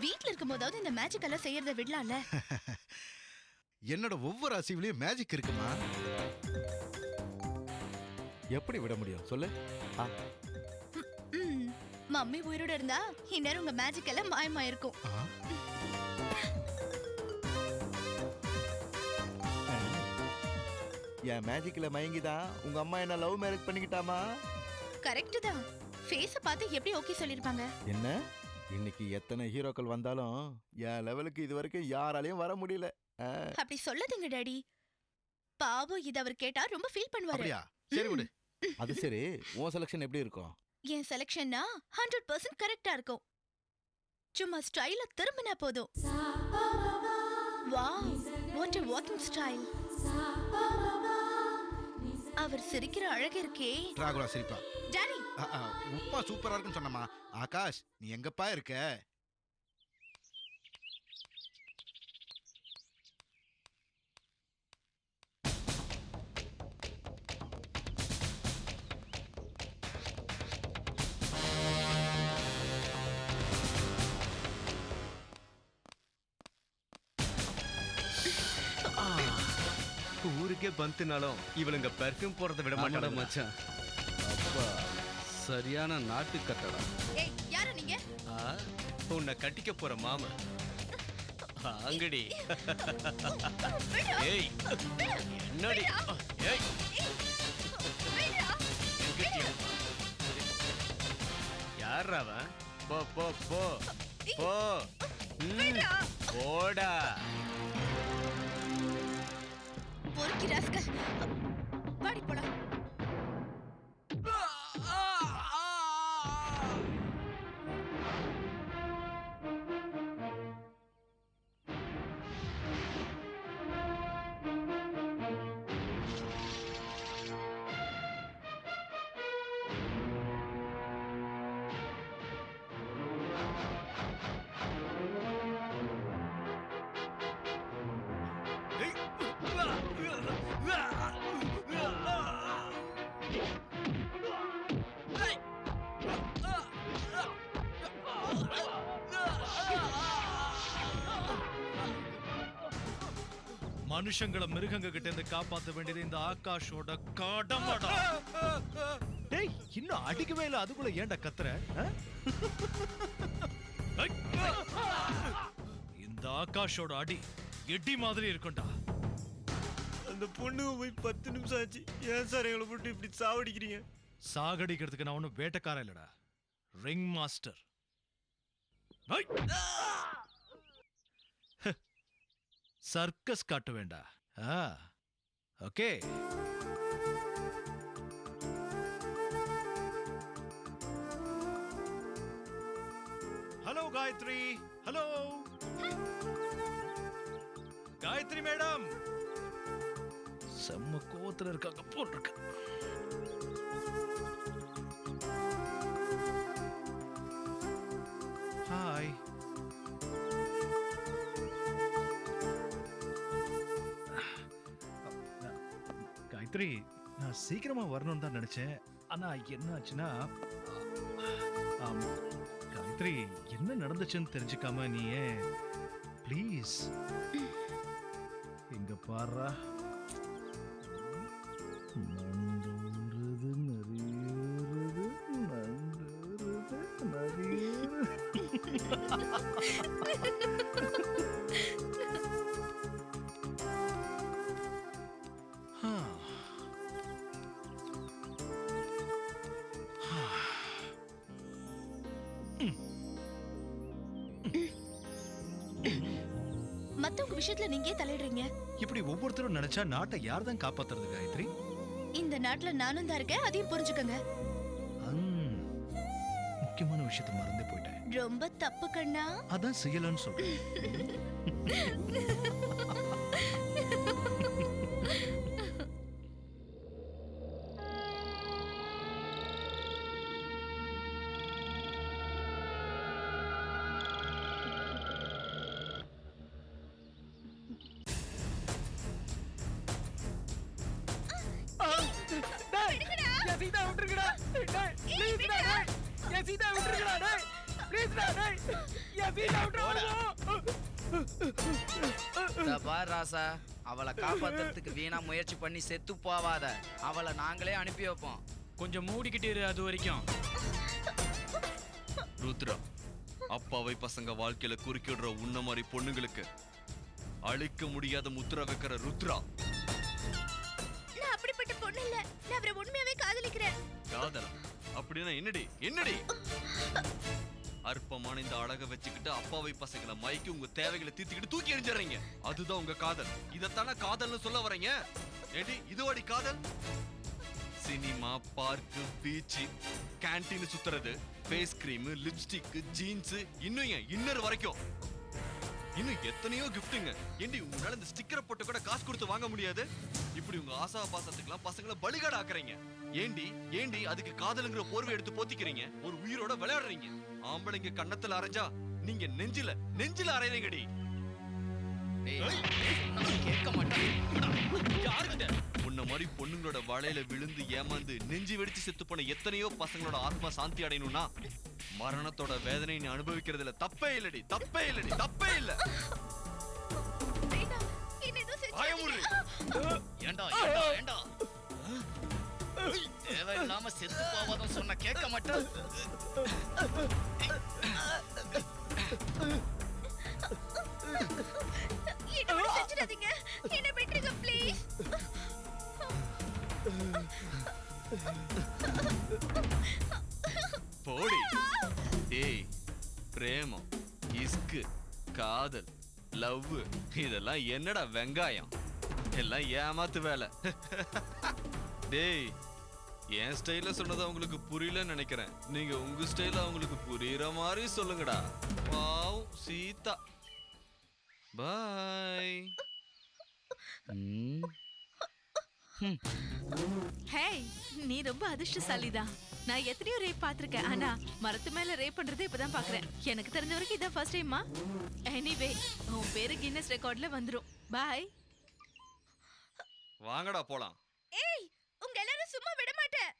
வீட்ல இருக்கும் போதாவது இந்த மேஜிக் எல்லாம் செய்யறத விடலாம்ல. என்னோட ஒவ்வொரு அசைவுலயும் மேஜிக் இருக்குமா? எப்படி விட முடியும் சொல்லு? மம்மி உயிரோட இருந்தா இந்நேரம் உங்க மேஜிக் எல்லாம் மாயமாயிருக்கும். என் மேஜிக்ல மயங்கிதான் உங்க அம்மா என்ன லவ் மேரேஜ் பண்ணிக்கிட்டாமா? கரெக்ட் தான். ஃபேஸ பார்த்து எப்படி ஓகே சொல்லிருப்பாங்க? என்ன இன்னைக்கு எத்தனை ஹீரோக்கள் வந்தாலும் என் லெவலுக்கு இது வரைக்கும் யாராலையும் வர முடியல. அப்படி சொல்லாதீங்க டாடி. பாவம் இத அவர் கேட்டா ரொம்ப ஃபீல் பண்ணுவாரு. அப்படியா? சரி விடு. அது சரி, உன் செலக்ஷன் எப்படி இருக்கும்? என் செலக்ஷன்னா 100% கரெக்டா இருக்கும். சும்மா ஸ்டைல திரும்பினா போதும். Wow, what a walking style. அவர் சிரிக்கிற அழகு இருக்கே. டிராகுலா சிரிப்பா. டாடி, உப்பா சூப்பரா இருக்குன்னு சொன்னமா. ஆகாஷ், நீ எங்கப்பா இருக்க? ஊருக்கே பந்துனாலும் இவளுங்க பெர்ஃப்யூம் போறதை விட மாட்டாங்க மச்சான். அப்பா சரியான நாட்டு கட்டடம். ஏய் யாரு நீங்க? உன்னை கட்டிக்க போற மாமா. அங்கடி. ஏய் என்னடி? ஏய் யார் அவன்? போ போ போ போ. போடா. பொறுக்கி ராஸ்கல். வாடி போலாம். மனுஷங்களை மிருகங்க கிட்ட இருந்து காப்பாத்த வேண்டியது இந்த ஆகாஷோட கடமைடா. டேய் இன்னும் அடிக்கவே இல்ல, அதுக்குள்ள ஏன்டா கத்துற? இந்த ஆகாஷோட அடி எடி மாதிரி இருக்கும்டா. அந்த பொண்ணு போய் 10 நிமிஷம் ஆச்சு. ஏன் சார் எங்களை போட்டு இப்படி சாவடிக்கிறீங்க? சாகடிக்கிறதுக்கு நான் ஒன்னும் வேட்டைக்காரன் இல்லடா, ரிங் மாஸ்டர். சர்க்கஸ் காட்ட வேண்டா. Okay. Hello Gayathri. Hello Gayathri madam. செம்ம கோவத்துல இருக்காங்க போட்டிருக்கு. ஹாய். காயத்ரி, நான் சீக்கிரமா வரணும்னு தான் நினைச்சேன். ஆனா என்ன ஆச்சுன்னா, காயத்ரி என்ன நடந்துச்சுன்னு தெரிஞ்சுக்காம நீ ப்ளீஸ் இங்க பாரு. நண்டூருது நரியூருது நண்டூருது நரியூருது. மத்தவங்க விஷயத்துல நீங்க தலையிடுறீங்க. இப்படி ஒவ்வொருத்தரும் நினைச்சா நாட்டை யார் தான் காப்பாத்துறது காயத்ரி? இந்த நாட்டுல நானும் தான் இருக்கேன், அதையும் புரிஞ்சுக்கங்க. முக்கியமான விஷயத்தை மறந்தே போயிட்டேன். ரொம்ப தப்பு கண்ணா. அதான் செய்யலன்னு சொல்றேன். சீதா விட்டுருங்கடா. சீதா விட்டுருங்கடா. பார் ராசா, அவளை காப்பாத்துறதுக்கு வீணா முயற்சி பண்ணி செத்து போவாத. அவளை நாங்களே அனுப்பி வைப்போம். கொஞ்சம் மூடிக்கிட்டு இரு அது வரைக்கும். ருத்ரா, அப்பாவை பசங்க வாழ்க்கையில குறுக்கிடுற உன்ன மாதிரி பொண்ணுங்களுக்கு அழிக்க முடியாத முத்திர வைக்கிற ருத்ரா. நான் அப்படிப்பட்ட பொண்ணு இல்ல. நான் அவரை உண்மையாவே காதலிக்கிறேன். காதலா? அப்படின்னா என்னடி என்னடி? அற்பமான இந்த அழக வச்சுக்கிட்டு அப்பாவை பசங்களை மயக்கி உங்க தேவைகளை தீர்த்துக்கிட்டு தூக்கி எறிஞ்சிடுறீங்க. அதுதான் உங்க காதல். இதத்தானே காதல்னு சொல்ல வரீங்க? ஏடி இதுவாடி காதல்? சினிமா, பார்க்கு, பீச், கேண்டீன் சுத்துறது, ஃபேஸ் கிரீம், லிப்ஸ்டிக், ஜீன்ஸ், இன்னும் ஏன் இன்னர் வரைக்கும் இன்னும் எத்தனையோ கிஃப்ட்டுங்க. ஏண்டி உங்களால இந்த ஸ்டிக்கரை போட்டு கூட காசு கொடுத்து வாங்க முடியாது? இப்படி உங்க ஆசா பாசத்துக்குலாம் பசங்களை பலிகாடு ஆக்குறீங்க. ஏண்டி ஏண்டி அதுக்கு காதலுங்கிற போர்வை எடுத்து போத்திக்கிறீங்க? ஒரு உயிரோட விளையாடுறீங்க. ஆம்பளைங்க கண்ணத்துல அரைஞ்சா நீங்க நெஞ்சில அரைறீங்கடி. கேட்க மாட்டேன். உன்ன மாதிரி பொண்ணுங்களோட வலையில விழுந்து ஏமாந்து நெஞ்சு வெடிச்சு செத்து போன எத்தனையோ பசங்களோட ஆத்மா சாந்தி அடையணும்னா மரணத்தோட வேதனை நீ அனுபவிக்கிறதுல தப்பே இல்லடி, தப்பே இல்லடி, தப்பே இல்ல. ஏண்டா தேவையில்லாம செத்து போவதும் சொன்ன கேட்க மாட்டேன். என்ன செஞ்சிடாதீங்க. என்ன விட்டுருங்க ப்ளீஸ். போடி. டேய், பிரேமம், இஸ்கு, காதல், லவ் இதெல்லாம் என்னடா வெங்காயம்? எல்லாம் ஏமாத்து வேலை. டேய், என் ஸ்டைல சொன்னது அவங்களுக்கு புரியலன்னு நினைக்கிறேன். நீங்க உங்க ஸ்டைல அவங்களுக்கு புரியுற மாதிரி சொல்லுங்கடா. வாவ் சீதா. பாய். ஹேய், நீ ரொம்ப அதிர்ஷ்டசாலிதான். நான் எத்தனையோ ரேப் பார்த்திருக்கேன், ஆனா மரத்து மேல ரேப் பண்றதை இப்பதான் பாக்குறேன். எனக்கு தெரிஞ்ச வரைக்கும் இதான் ஃபர்ஸ்ட் டைமா. எனிவே, உன் பேரு கின்னஸ் ரெக்கார்ட்ல வந்துரும். பாய். வாங்கடா போலாம். ஏய், உங்க எல்லாரும் சும்மா விட மாட்டேன்.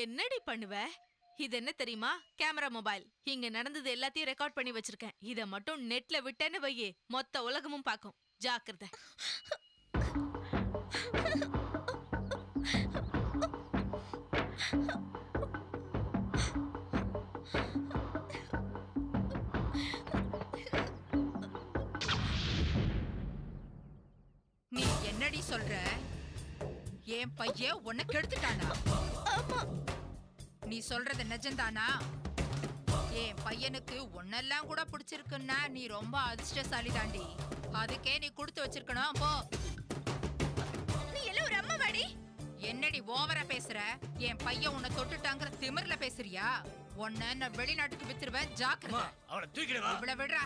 என்னடி பண்ணுவ? இது என்ன தெரியுமா? Camera mobile. இங்க நடந்தது எல்லாத்தையும் ரெக்கார்ட் பண்ணி வச்சிருக்கேன். இத மட்டும் நெட்ல விட்டேன்னு வையே, மொத்த உலகமும் பாக்கும். ஜாக்கிரதை. நீ என்னடி சொல்ற? என் பையன் உன்னை கெடுத்துட்டானா? நீ சொல்றது நிஜம்தானா? என் பையனுக்கு உன்னெல்லாம் கூட பிடிச்சிருக்குன்னா நீ ரொம்ப அதிர்ஷ்டசாலி தாண்டி. அதுக்கே நீ கொடுத்து வச்சிருக்கணும். போ. நீ எல்லாம் ஒரு அம்மா வாடி. என்னடி ஓவரா பேசுற? என் பையன் உன்னை தொட்டுட்டாங்கிற திமிர்ல பேசுறியா? உன்னை நான் வெளிநாட்டுக்கு வித்துருவேன். ஜாக்கிரதை. அவளை தூக்கிடுவா. இவ்வளவு விடுறா.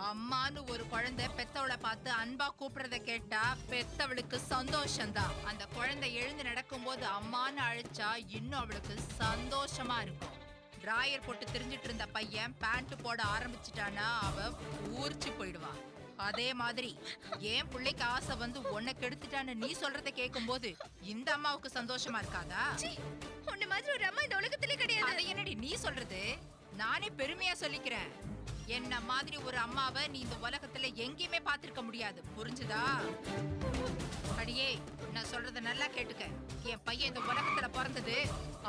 அம்மான்னு ஒரு குழந்தை பெத்தவளை பார்த்து அன்பா கூப்பிடுறத கேட்டா பெத்தவளுக்கு சந்தோஷம்தான். அந்த குழந்தை எழுந்து நடக்கும் போது அம்மான்னு அழைச்சா இன்னும் அவளுக்கு சந்தோஷமா இருக்கும். டிராயர் போட்டு திரிஞ்சிட்டு இருந்த பையன் பேண்ட் போட ஆரம்பிச்சுட்டானா அவ ஊர்ச்சி போயிடுவான். அதே மாதிரி ஏன் பிள்ளைக்கு ஆசை வந்து உன்னை கெடுத்துட்டான்னு நீ சொல்றத கேட்கும் போது இந்த அம்மாவுக்கு சந்தோஷமா இருக்காதா? உன்ன மாதிரி ஒரு அம்மா இந்த உலகத்திலே கிடையாது. அதை என்னடி நீ சொல்றது? நானே பெருமையா சொல்லிக்கிறேன். என்ன மாதிரி ஒரு அம்மாவை நீ இந்த உலகத்துல எங்கேயுமே பார்த்திருக்க முடியாது. புரிஞ்சுதா? அடியே, நான் சொல்றத நல்லா கேட்டுக்க. என் பையன் இந்த உலகத்துல பிறந்தது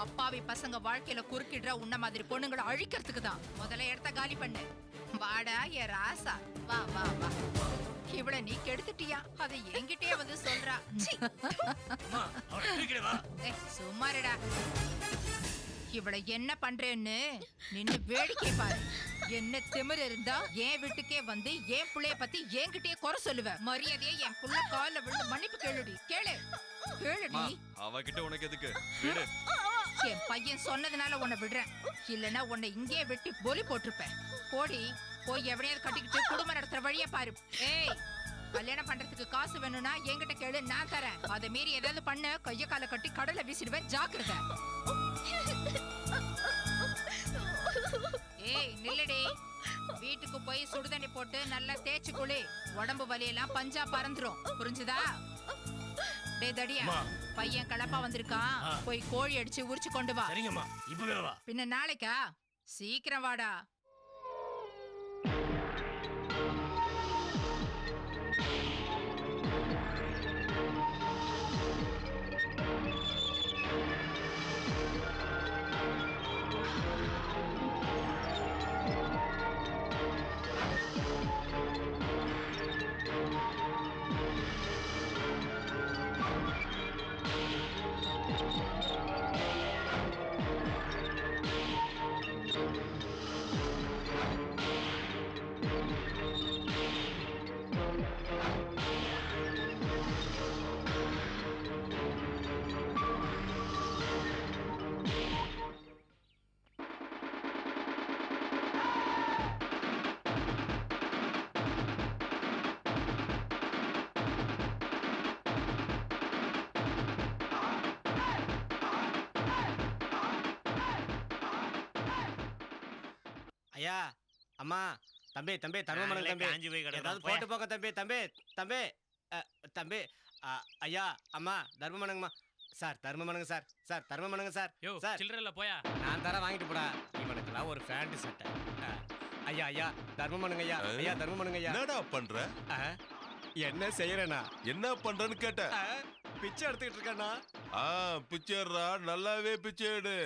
அப்பாவி பசங்க வாழ்க்கையில குறுக்கிடுற உன்ன மாதிரி பொண்ணுங்களை அழிக்கிறதுக்கு தான். முதல்ல இடத்த காலி பண்ணு. வாடா என் ராசா, வா வா வா. இவள நீ கெடுத்துட்டியா? அதை என்கிட்டயே வந்து சொல்றா. சும்மாருடா. இவளை என்ன பண்றேன்னு நின்னு வேடிக்கை பாரு. என்ன திமிரு இருந்தா என் வீட்டுக்கே வந்து என் புள்ளைய பத்தி என்கிட்டயே குறை சொல்லுவ. மரியாதையே என் புள்ள கால்ல விழுந்து மன்னிப்பு கேளுடி. கேளுடி. அவகிட்ட உனக்கு எதுக்கு? விடு. என் பையன் சொன்னதுனால உன்னை விடுறேன். இல்லனா உன்னை இங்கே வெட்டி பொலி போட்டிருப்பேன். போடி, போய் எவனையாவது கட்டிக்கிட்டு குடும்பம் நடத்துற வழிய பாரு. ஏய், கல்யாணம் பண்றதுக்கு காசு வேணும்னா என்கிட்ட கேளு, நான் தரேன். அதை மீறி ஏதாவது பண்ண கைய கால கட்டி கடலை வீசிடுவேன். ஜாக்கிரதை. ஏய் நில்லடி. வீட்டுக்கு போய் சுடுதண்ணி போட்டு நல்லா தேய்ச்சி குளி. உடம்பு வலியெல்லாம் பஞ்சா பறந்துரும். புரிஞ்சுதா? டேய் தடியா அம்மா. பையன் கலப்பா வந்திருக்கான் ஆ. போய் கோழி அடிச்சு உரிச்சு கொண்டு வா சரிங்கம்மா இப்பவே வா. பின்ன நாளைக்கா சீக்கிரம் வாடா ஐயா அம்மா தம்பி தம்பி தர்மமணங்க தம்பி காஞ்சி போய் ஏதாவது கிடக்கு போட்டு போங்க தம்பி தம்பி தம்பி தம்பி ஐயா அம்மா தர்மமணங்கம்மா சார் தர்மமணங்க சார் சார் தர்மமணங்க சார் சார் சில்லறல போயா. நான் தர வாங்கிட்டு போடா இவனுக்குலாம் ஒரு பேண்ட் சட்டை ஐயா ஐயா தர்மமணங்க ஐயா ஐயா தர்மமணங்க ஐயா என்னடா பண்ற? என்ன செய்யறேனா என்ன பண்றன்னு கேட்ட. பிச்சை எடுத்துக்கிட்டு இருக்கேன்னா பிச்சைடுறா, நல்லாவே பிச்சை எடு.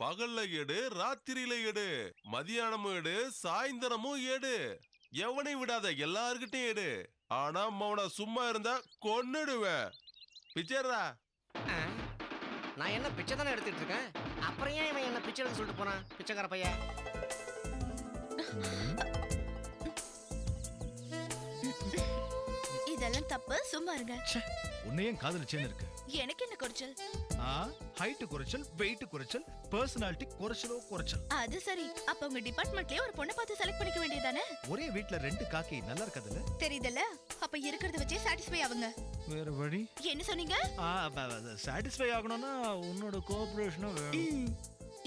பகல்ல எடு, ராத்திரியில எடு, மதியானமும் எடு, சாயந்தரமும் எடு. எவனையும் விடாத, எல்லார்கிட்டயும் எடு. ஆனா மவன சும்மா இருந்தா கொன்னுடுவேன். பிச்சைடுறா. நான் என்ன பிச்சை தானே எடுத்துட்டு இருக்கேன், அப்புறம் ஏன் இவன் என்ன பிச்சை எடுக்க சொல்லிட்டு போனான் பிச்சைக்கார பையன்? இதெல்லாம் தப்பு, சும்மா இருங்க. உன்னையும் காதலிச்சேன்னு இருக்கு. எனக்கு என்ன குறைச்சல்? ஹைட் குறைச்சல், வெயிட் குறைச்சல், பர்சனாலிட்டி குறைச்சல். அது சரி, அப்ப உங்க டிபார்ட்மெண்ட்லயே ஒரு பொண்ணை பார்த்து செலக்ட் பண்ணிக்க வேண்டியதானே? ஒரே வீட்ல 2 காக்கி நல்லா இருக்காதுல்ல? தெரியுதல்ல, அப்ப இருக்கிறத வச்சே சாட்டிஸ்ஃபை ஆகுங்க. வேற வழி? என்ன சொன்னீங்க? சாட்டிஸ்ஃபை ஆகணும்னா உன்னோட கோஆபரேஷனும் வேணும்.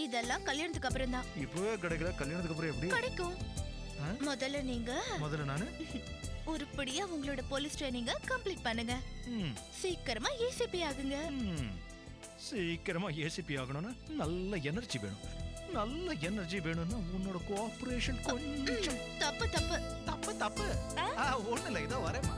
இதெல்லாம் கல்யாணத்துக்கு அப்புறம் தான். இப்பவே கிடைக்கல, கல்யாணத்துக்கு அப்புறம் எப்படி கிடைக்கும்? முதல்ல நானு உருப்படியா உங்களோட போலீஸ் ட்ரைனிங்க கம்ப்ளீட் பண்ணுங்க. சீக்கிரமா ஏசிபி ஆகுங்க. சீக்கிரமா ஏசிபி ஆகணும்னா நல்ல எனர்ஜி வேணும். நல்ல எனர்ஜி வேணும்னா உன்னோட கோஆபரேஷன் கொஞ்சம். தப்பு தப்பு தப்பு தப்பு. ஒண்ணு இல்ல, இதோ வரேம்மா.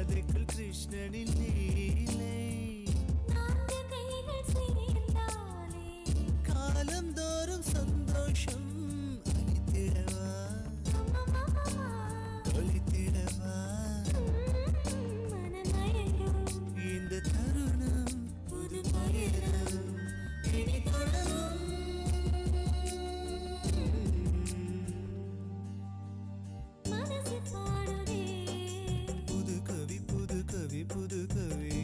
ராதைக்குள் கிருஷ்ணனின் லீலை காலந்தோறும் சந்தோஷம் அளித்திடவா தொலைத்திடவா இந்த தருணம் புது பயணம் இனி தொடரும் புது கவி புது கவி புது கவி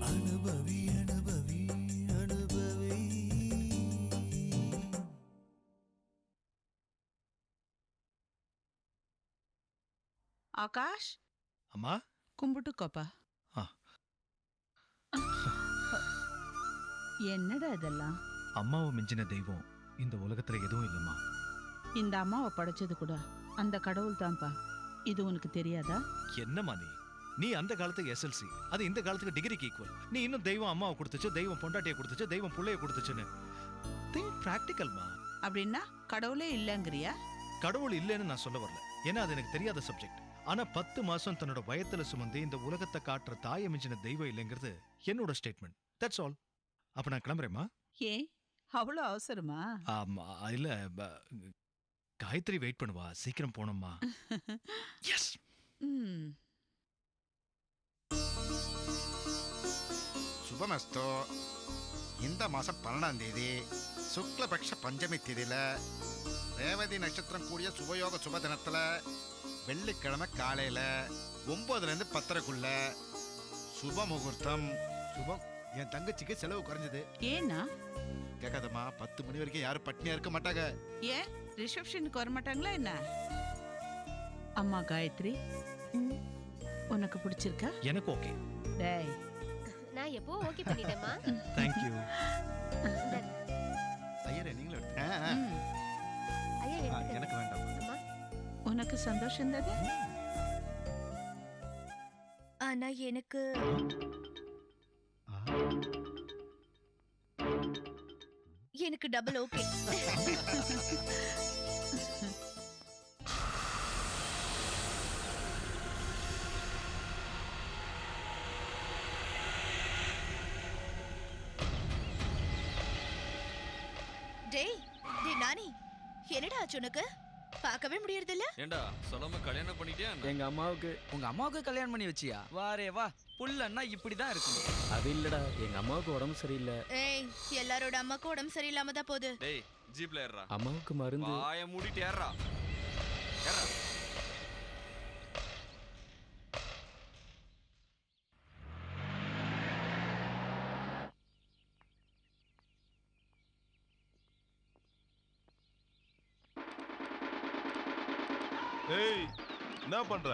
அனுபவி அனுபவி அனுபவி ஆகாஷ் அம்மா கும்பிட்டுக்கோப்பா ஆ. என்னடா இதெல்லாம்? அம்மாவை மிஞ்சின தெய்வம் இந்த உலகத்துல எதுவும் இல்லம்மா. இந்த அம்மாவை படைச்சது கூட அந்த கடவுள் தான்ப்பா. இது உனக்கு தெரியாதா? என்னம்மா நீ அந்த காலத்துக்கு எஸ்எல்சி, அது இந்த காலத்துக்கு டிகிரிக்கு ஈக்குவல். நீ இன்னும் தெய்வம் அம்மாவை கொடுத்துச்சு, தெய்வம் பொண்டாட்டியை கொடுத்துச்சு, தெய்வம் புள்ளைய கொடுத்துச்சுன்னு திங்க் பிராக்டிக்கல்மா. அப்படின்னா கடவுளே இல்லைங்கிறியா? கடவுள் இல்லைன்னு நான் சொல்ல வரல, ஏன்னா அது எனக்கு தெரியாத சப்ஜெக்ட். ஆனா 10 மாசம் தன்னோட வயத்துல சுமந்து இந்த உலகத்தை காட்டுற தாயை மிஞ்சின தெய்வம் இல்லைங்கிறது என்னோட ஸ்டேட்மெண்ட். That's all. அப்ப நான் கிளம்புறேம்மா. ஏன் அவ்வளோ அவசரமா? ஆமா, இல்ல காயத்ரி வெயிட் பண்ணுவா, சீக்கிரம் போனோம்மா. எஸ். சுபமஸ்தோ. இந்த மாசம் 12ஆம் தேதி சுக்லபக்ஷ பஞ்சமி தேதியில ரேவதி நட்சத்திரம் கூடிய சுபயோக சுப தினத்துல வெள்ளிக்கிழமை காலையில 9லேருந்து 10:30க்குள்ள சுப முகூர்த்தம். சுபம். என் தங்கச்சிக்கு செலவு குறைஞ்சது. ஏன்னா கேட்காதம்மா, 10 மணி வரைக்கும் யாரும் பட்னியா இருக்க மாட்டாங்க. ஏன் ரிசப்ஷனுக்கு வர மாட்டாங்களா என்ன? அம்மா காயத்ரி, உனக்கு பிடிச்சிருக்கா? எனக்கு ஓகே. டேய், நான் எப்போ ஓகே பண்ணிட்டேமா. Thank you. ஐயரே நீங்களும் எடுத்து. ஐயா எனக்கு வேண்டாம். அம்மா உனக்கு சந்தோஷம் தானே? ஆனா எனக்கு எனக்கு டபுள் ஓகே. டேய் டேய் நானி, என்னடா ஆச்சு உனக்கு? பார்க்கவே முடியறது இல்ல. ஏண்டா சொல்லாம கல்யாணம் பண்ணிட்டியா? எங்க அம்மாவுக்கு உங்க அம்மாவுக்கு கல்யாணம் பண்ணி வச்சியா? வாரே வா, புள்ளன்னா இப்படிதான் இருக்கும். அது இல்லடா, எங்க அம்மாவுக்கு உடம்பு சரியில்லை. ஏய், எல்லாரோட அம்மாக்கு உடம்பு சரியில்லாம தான் போகுது. டேய் ஜீப்ல ஏறா. அம்மாவுக்கு மருந்து. வாய மூடிட்டு ஏறா. ஏறா. ஏய், என்ன பண்ற?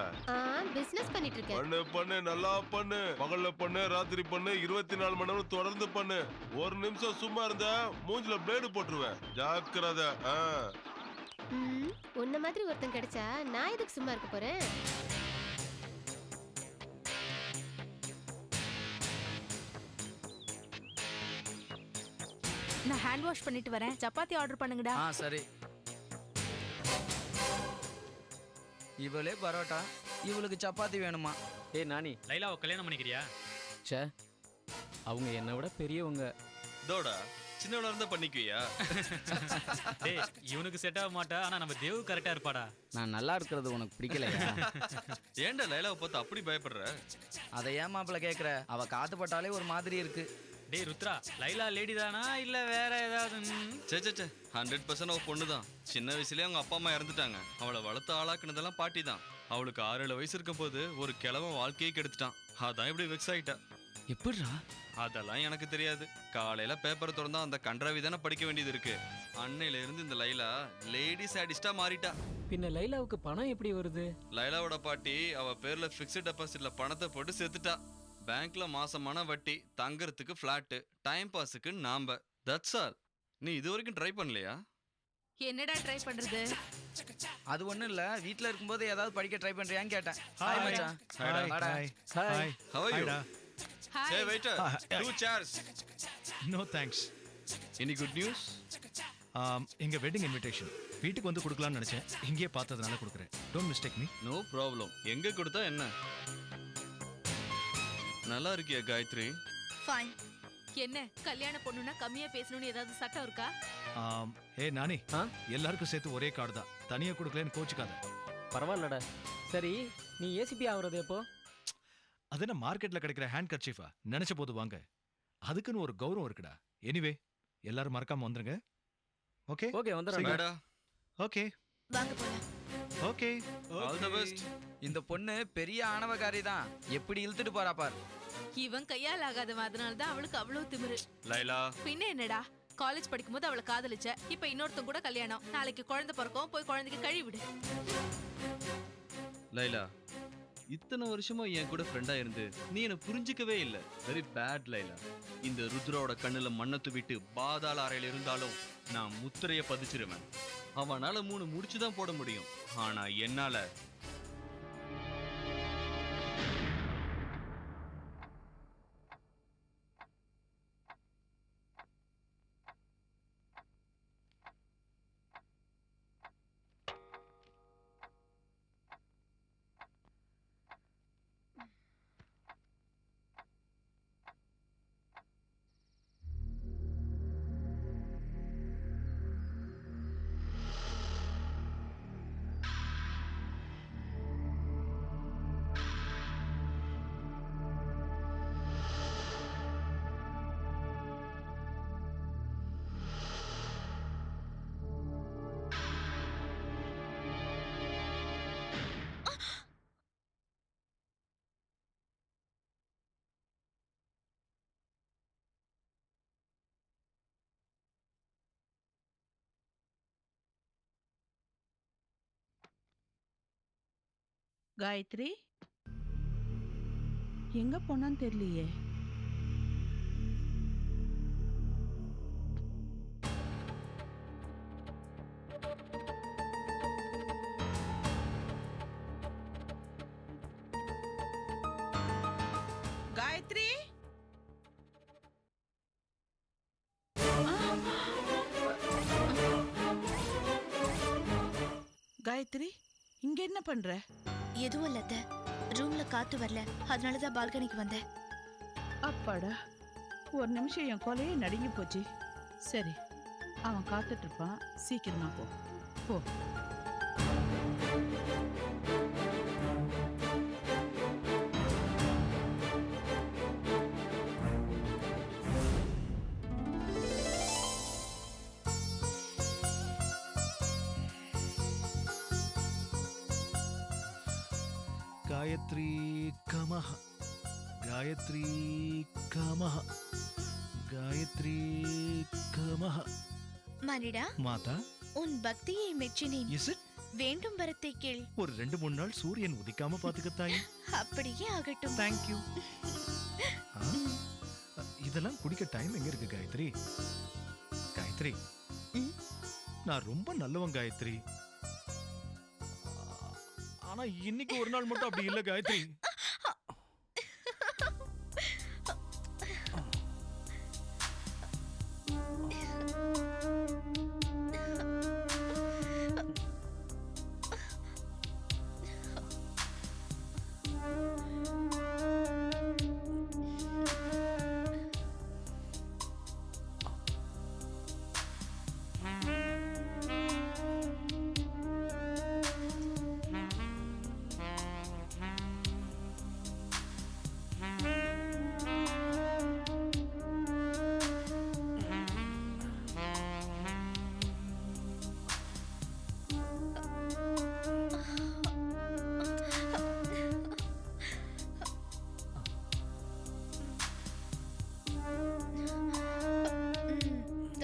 பிசினஸ் பண்ணிட்டு இருக்கேன். பண்ணு பண்ணு, நல்லா பண்ணு. பகல்ல பண்ணு, ராத்திரி பண்ணு, 24 மணி நேரம் தொடர்ந்து பண்ணு. ஒரு நிமிஷம் சும்மா இருந்தா மூஞ்சில பிளேடு போட்டுருவேன். ஜாக்கிரதை. உன்ன மாதிரி ஒருத்தன் கிடைச்சா நான் எதுக்கு சும்மா இருக்க போறேன்? நான் ஹேண்ட் வாஷ் பண்ணிட்டு வரேன். சப்பாத்தி ஆர்டர் பண்ணுங்கடா. சரி. இவளே பரோட்டா, இவளுக்கு சப்பாத்தி வேணுமா? ஏய் நானி, லைலாவை கல்யாணம் பண்ணிக்கிறியா? ச்சே, அவங்க என்னை விட பெரியவங்க. தோடா சின்னவளா இருந்தா பண்ணிக்குவியா? டேய் இவனுக்கு செட் ஆக மாட்டா, ஆனா நம்ம தேவு கரெக்டா இருப்பாடா. நான் நல்லா இருக்கிறது உனக்கு பிடிக்கலையா? ஏன்டா லைலாவை பார்த்து அப்படி பயப்படுற? அதை ஏன் மாப்பிள்ள கேட்குற? அவ காத்து பட்டாலே ஒரு மாதிரி இருக்கு. டேய் ருத்ரா, லைலா லேடி தானா இல்ல வேற ஏதாவது? சே 100% அவ பொண்ணுதான். சின்ன வயசுலயே அவங்க அப்பா அம்மா இறந்துட்டாங்க. அவளை வளர்த்து ஆளாக்குனதெல்லாம் பாட்டி தான். அவளுக்கு 6-7 வயசு இருக்கும் போது ஒரு கிழவன் வாழ்க்கையே கெடுத்துட்டான். அதான் இப்படி வெக்ஸ் ஆயிட்டா. எப்படிரா? அதெல்லாம் எனக்கு தெரியாது. காலையில பேப்பர் திறந்தா அந்த கன்றாவி தானே படிக்க வேண்டியது இருக்கு. அன்னையில இருந்து இந்த லைலா லேடி சாடிஸ்டா மாறிட்டா. பின்ன லைலாவுக்கு பணம் எப்படி வருது? லைலாவோட பாட்டி அவ பேர்ல பிக்ஸ்ட் டெபாசிட்ல பணத்தை போட்டு செத்துட்டா. பேங்க்ல மாசமான வட்டி, தங்கறதுக்கு பிளாட், டைம் பாஸுக்கு நாம்ப. That's all. நீ இது வரைக்கும் ட்ரை பண்ணலையா? என்னடா ட்ரை பண்றது? அது ஒண்ணும் இல்ல, வீட்ல இருக்கும்போது ஏதாவது படிக்க ட்ரை பண்றியான்னு கேட்டேன். Hi மச்சான். Hi. How are you? Hi. Hey waiter, 2 chairs. No thanks. Any good news? எங்க வெட்டிங் இன்விடேஷன் வீட்டுக்கு வந்து கொடுக்கலாம்னு நினைச்சேன், இங்கேயே பார்த்ததுனால கொடுக்குறேன். Don't mistake me. No problem. எங்க கொடுத்தா என்ன? நல்லா இருக்கியா காயத்ரி? ஃபைன். என்ன கல்யாண பொண்ணுனா கம்மியா பேசணும்னு ஏதாவது சட்டம் இருக்கா? ஏ நானி, எல்லாருக்கும் சேர்த்து ஒரே கார்டு தான், தனியா கொடுக்கலன்னு கோச்சுக்காத. பரவாயில்லடா. சரி, நீ ஏசிபி ஆகுறது எப்போ? அது என்ன மார்க்கெட்ல கிடைக்கிற ஹேண்ட் கர்ச்சீஃபா? நினைச்ச போது வாங்க, அதுக்குன்னு ஒரு கௌரவம் இருக்குடா. எனிவே எல்லாரும் மறக்காம வந்துருங்க. Okay okay, வந்துடுறேன்டா. ஓகே வாங்க போலாம். Okay, all the best. இந்த பொண்ணு பெரிய ஆணவக்காரி தான், எப்படி இழுத்துட்டு போறா பார். இவன் கையால் ஆகாதவன், அதனால தான் அவளுக்கு அவ்வளவு திமிரு. லைலா, பின்ன என்னடா, காலேஜ் படிக்கும்போது அவளை காதலிச்ச, இப்ப இன்னொருத்தன் கூட கல்யாணம், நாளைக்கு குழந்தை பிறக்கும், போய் குழந்தைக்கு கழுவி விடு. லைலா, இத்தனை வருஷமா என் கூட ஃப்ரெண்டா இருந்து நீ என்ன புரிஞ்சுக்கவே இல்ல. Very bad Laila. இந்த ருத்ரோட கண்ணுல மண்ணை தூவிட்டு பாதாள அறையில இருந்தாலும் நான் முத்திரைய பதிச்சிருவேன். அவனால 3 முடிச்சுதான் போட முடியும், ஆனா என்னால காயத்ரி எங்க போனான்னு தெரியலையே. காயத்ரி, காயத்ரி இங்க என்ன பண்ற? எதுவும் இல்ல அத்தை. ரூம்ல காத்து வரல, அதனால தான் பால்கனிக்கு வந்தேன். அப்பாடா, ஒரு நிமிஷம் என் கொலையே நடுங்கி போச்சு. சரி, அவன் காத்துட்டு இருப்பான், சீக்கிரமா போ போ. காயத்ரி கமஹ, காயத்ரி கமஹ, காயத்ரி கமஹ. மனிடா, மாதா, உன் பக்தியை மெச்சினேன். Is it? வேண்டும் வரத்தை கேள். ஒரு 2-3 நாள் சூரியன் உதிக்காம பாத்துக்கத்தாய். அப்படியே ஆகட்டும். தேங்க்யூ. இதெல்லாம் குடிக்க டைம் எங்க இருக்கு காயத்ரி? காயத்ரி, நான் ரொம்ப நல்லவன் காயத்ரி. ஆனா இன்னைக்கு ஒரு நாள் மட்டும் அப்படி இல்ல காயத்ரி.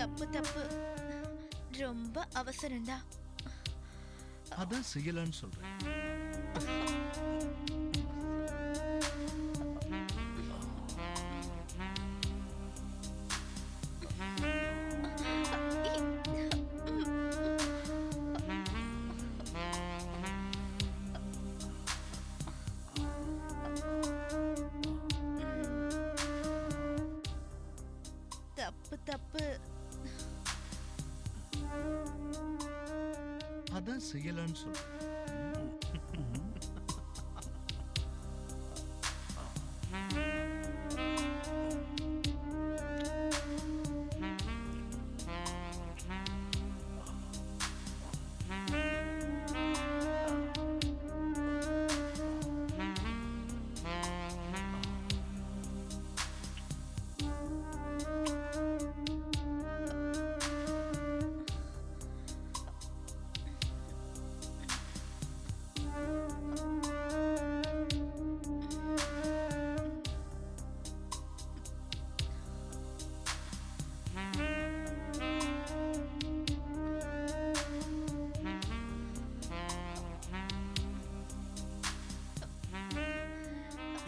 தப்பு தப்பு, ரொம்ப அவசரம்டா. அதான் செய்யலான்னு சொல்றேன். தப்பு தப்பு. அதான் செய்யலான்னு சொல்றேன்.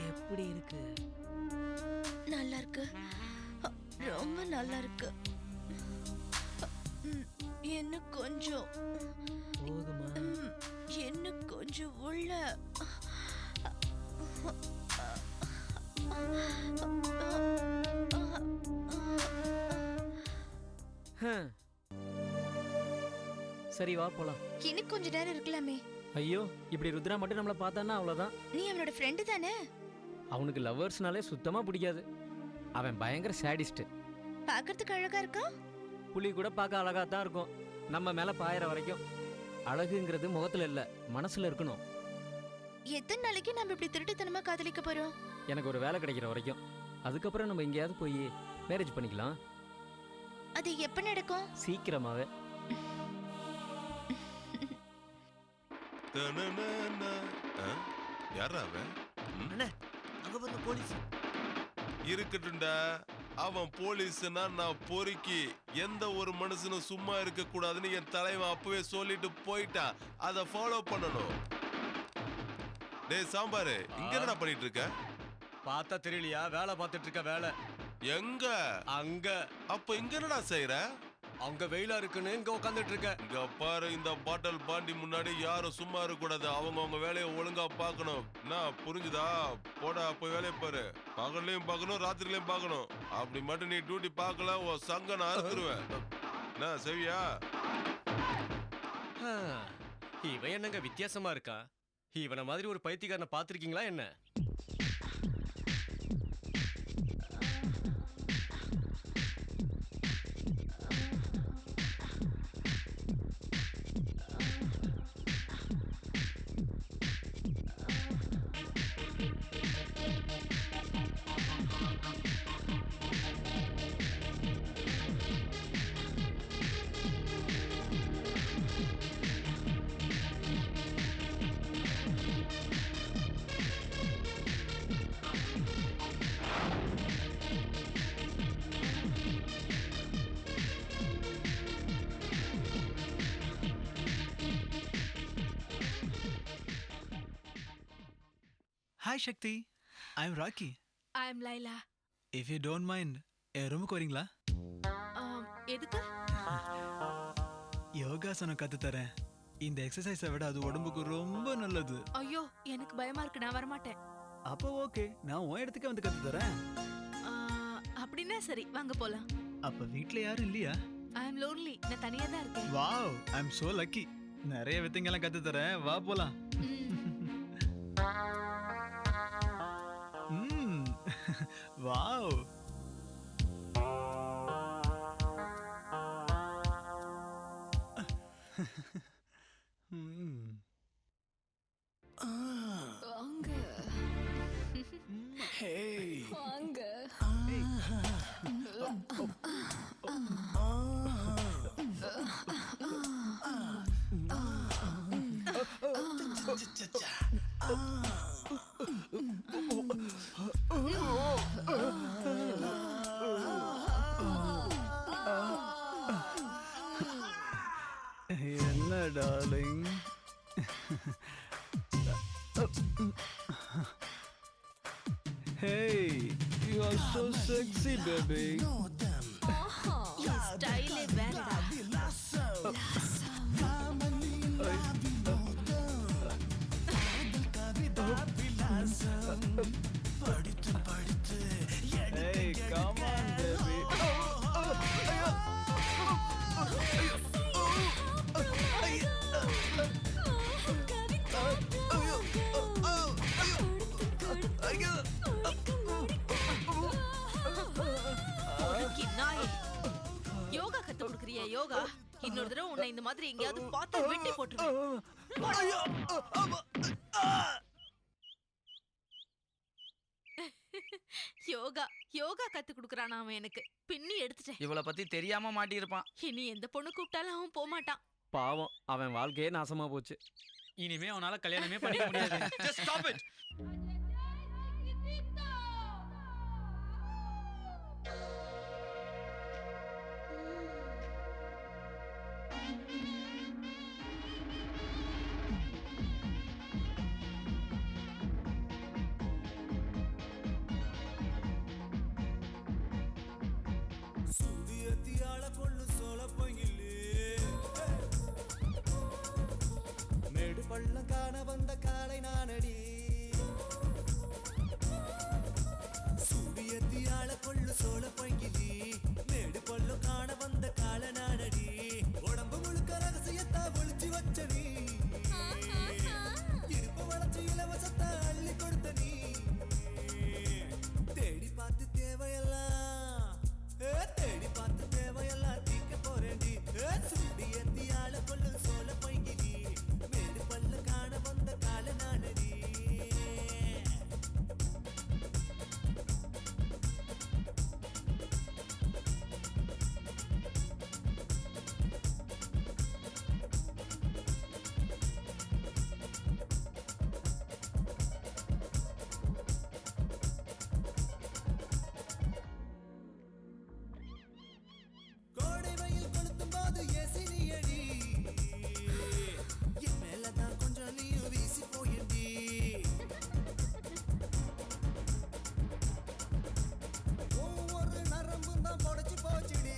எப்படி இருக்கு? நல்லா இருக்கு, ரொம்ப நல்லா இருக்கு. இன்னும் கொஞ்சம் போதுமா? இன்னும் கொஞ்சம் உள்ள. சரி வா போலாம். இன்னும் கொஞ்ச நேரம் இருக்கலாமே. ஐயோ, இப்படி ருத்ரா மட்டும் நம்மள பார்த்தான்னா அவ்வளவுதான். நீ அவனோட ஃப்ரெண்டு தானே? அவனுக்கு லவ்வர்ஸ்னாலே சுத்தமா பிடிக்காது. அவன் பயங்கர சாடிஸ்ட். பார்க்கிறதுக்கு அழகா இருக்கா? புலி கூட பார்க்க அழகா தான் இருக்கும், நம்ம மேல பாயிற வரைக்கும். அழகுங்கிறது முகத்துல இல்ல, மனசுல இருக்கணும். எத்தனை நாளைக்கு நம்ம இப்படி திருட்டுத்தனமா காதலிக்க போறோம்? எனக்கு ஒரு வேலை கிடைக்கிற வரைக்கும். அதுக்கப்புறம் நம்ம எங்கேயாவது போய் மேரேஜ் பண்ணிக்கலாம். அது எப்ப நடக்கும்? சீக்கிரமாவே. யாரா அவன்? அண்ணே, அங்க வந்து போலீஸ். இருக்கட்டும்டா, அவன் போலீஸ்னா நான் பொறுக்கி. எந்த ஒரு மனுஷனும் சும்மா இருக்க கூடாதுன்னு என் தலைவன் அப்பவே சொல்லிட்டு போயிட்டான். அதை ஃபாலோ பண்ணணும். டேய் சாம்பாரு, இங்க என்னடா பண்ணிட்டு இருக்க? பார்த்தா தெரியலையா? வேலை பார்த்துட்டு இருக்க. வேலை எங்க? அங்க. அப்ப இங்க என்னடா செய்யற? அங்க வெயிலா இருக்குன்னு இங்க உட்காந்துட்டு இருக்க. இங்க பாரு, இந்த பாட்டில் பாண்டி முன்னாடி யாரும் சும்மா இருக்க கூடாது. அவங்க வேலையை ஒழுங்கா பார்க்கணும். நான் புரிஞ்சுதா? போடா, போய் வேலையை பாரு. பகல்லையும் பார்க்கணும், ராத்திரிலையும் பார்க்கணும். அப்படி மட்டும் நீ டியூட்டி பார்க்கல, உன் சங்க நான் அறுத்துருவேன். என்ன செவியா? இவன் என்னங்க வித்தியாசமா இருக்கா? இவனை மாதிரி ஒரு பைத்தியக்காரனை பார்த்திருக்கீங்களா என்ன? Hi Shakti, I am Rocky. I am Laila. If you don't mind, ரூமுக்கு வரீங்களா? எதுக்கு? யோகாசனம் கத்து தரேன். இந்த எக்ஸசைஸை விட அது உடம்புக்கு ரொம்ப நல்லது. ஐயோ, எனக்கு பயமா இருக்கு, நான் வரமாட்டேன். அப்போ ஓகே, நான் உன் இடத்துக்கு வந்து கத்து தரேன். அப்படின்னா சரி, வாங்க போலாம். அப்ப வீட்ல யாரும் இல்லையா? I am lonely, நான் தனியா தான் இருக்கேன். Wow, I am so lucky. நிறைய வித்தைங்கெல்லாம் கத்து தரேன், வா போலாம். Wow. Hey. என்ன darling? Hey, you are so sexy, baby. ஸ்டைலே வேறடா. Hey, come on, baby. இந்த மாதிரி எங்கேயாவது பார்த்தா வெட்டி போட்டுருவேன். யோகா யோகா கத்து கொடுக்கறானா அவன் எனக்கு. பின்னி எடுத்துட்டேன். இவளை பத்தி தெரியாம மாட்டியிருப்பான். இனி எந்த பொண்ணு கூப்பிட்டாலும் அவன் போக மாட்டான். பாவம் அவன் வாழ்க்கையே நாசமா போச்சு. இனிமே அவனால கல்யாணமே பண்ணிக்க முடியாது. Just stop it. சூரியத்தியால கொள்ளு சோழ பங்கிலே மேடு பள்ளம் காண வந்த காலை நானடி. சூரியத்தியால கொள்ளு சோழ பங்கிலே மேடு பள்ளம் காண வந்த கால நானடி. உடம்பு முழுக்க ரகசியத்தா ஒளிச்சு வச்ச நீ, இருப்ப வளர்ச்சி இலவசத்தை அள்ளி கொடுத்த நீ. தேடி பார்த்து தேவையெல்லாம் தேடி பார்த்து தேவையெல்லாம் தீக்க போறேன்டி. சூரியத்தியால கொள்ளு சோழ பைங்கிலி மேடு பல்ல காண வந்த கால நானடி. கோடை வெயில் கொளுத்தும் போது ஏசி நீ அடி. என் மேலதான் கொஞ்சம் நீயும் வீசி போயண்டி. ஒவ்வொரு நரம்பும் தான் பொடைச்சு போச்சுடி.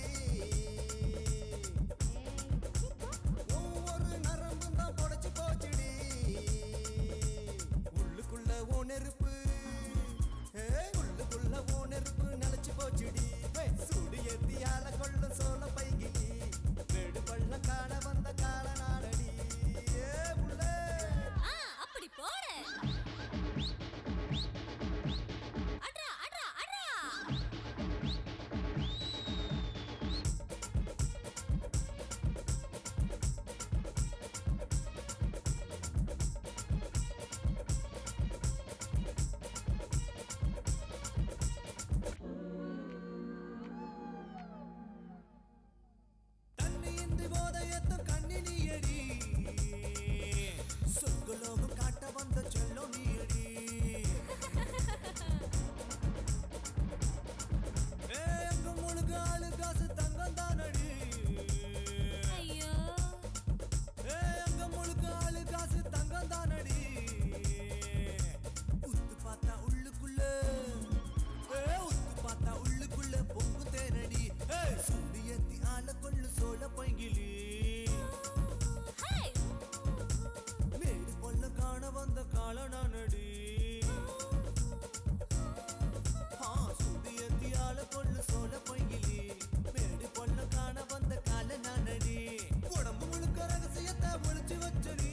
ஒவ்வொரு நரம்பும் தான் பொடைச்சு போச்சுடி. உள்ளுக்குள்ள ஓ நெருப்பு, உள்ளுக்குள்ள ஓ நெருப்பு நிலைச்சு போச்சுடி. சுடி எத்தியால கொள்ளும் சோழ பைகிலி மேடு பள்ள காண வந்த கால நாடடி. அப்படி போடு. அட்ரா அட்ரா அட்ரா. தண்ணி இன்றி போதையத்தும் கண்ணி நீயடி. சொர்க்கலோகம் காட்ட வந்த செல்லம் நீயடி. எங்கும் முழுக்க ஆளு காசு தங்கம் தானடி. ஐயோ எங்கும் முழுக்க ஆளு காசு தங்கம் தானடி. உத்து பார்த்தா உள்ளுக்குள்ள உத்து பார்த்தா உள்ளுக்குள்ள பொங்கு தேனடி. சூரியத்தி ஆள கொள்ளு சோழ பைங்கிலி மேடு பொல்ல காண வந்த கால நானடி. சூரியத்தி ஆள கொள்ளு சோழ பைங்கிலி மேடு பொல்ல காண வந்த கால நானடி. உடம்பு முழுக்க ரகசியத்தை ஒளிச்சு வச்ச நீ,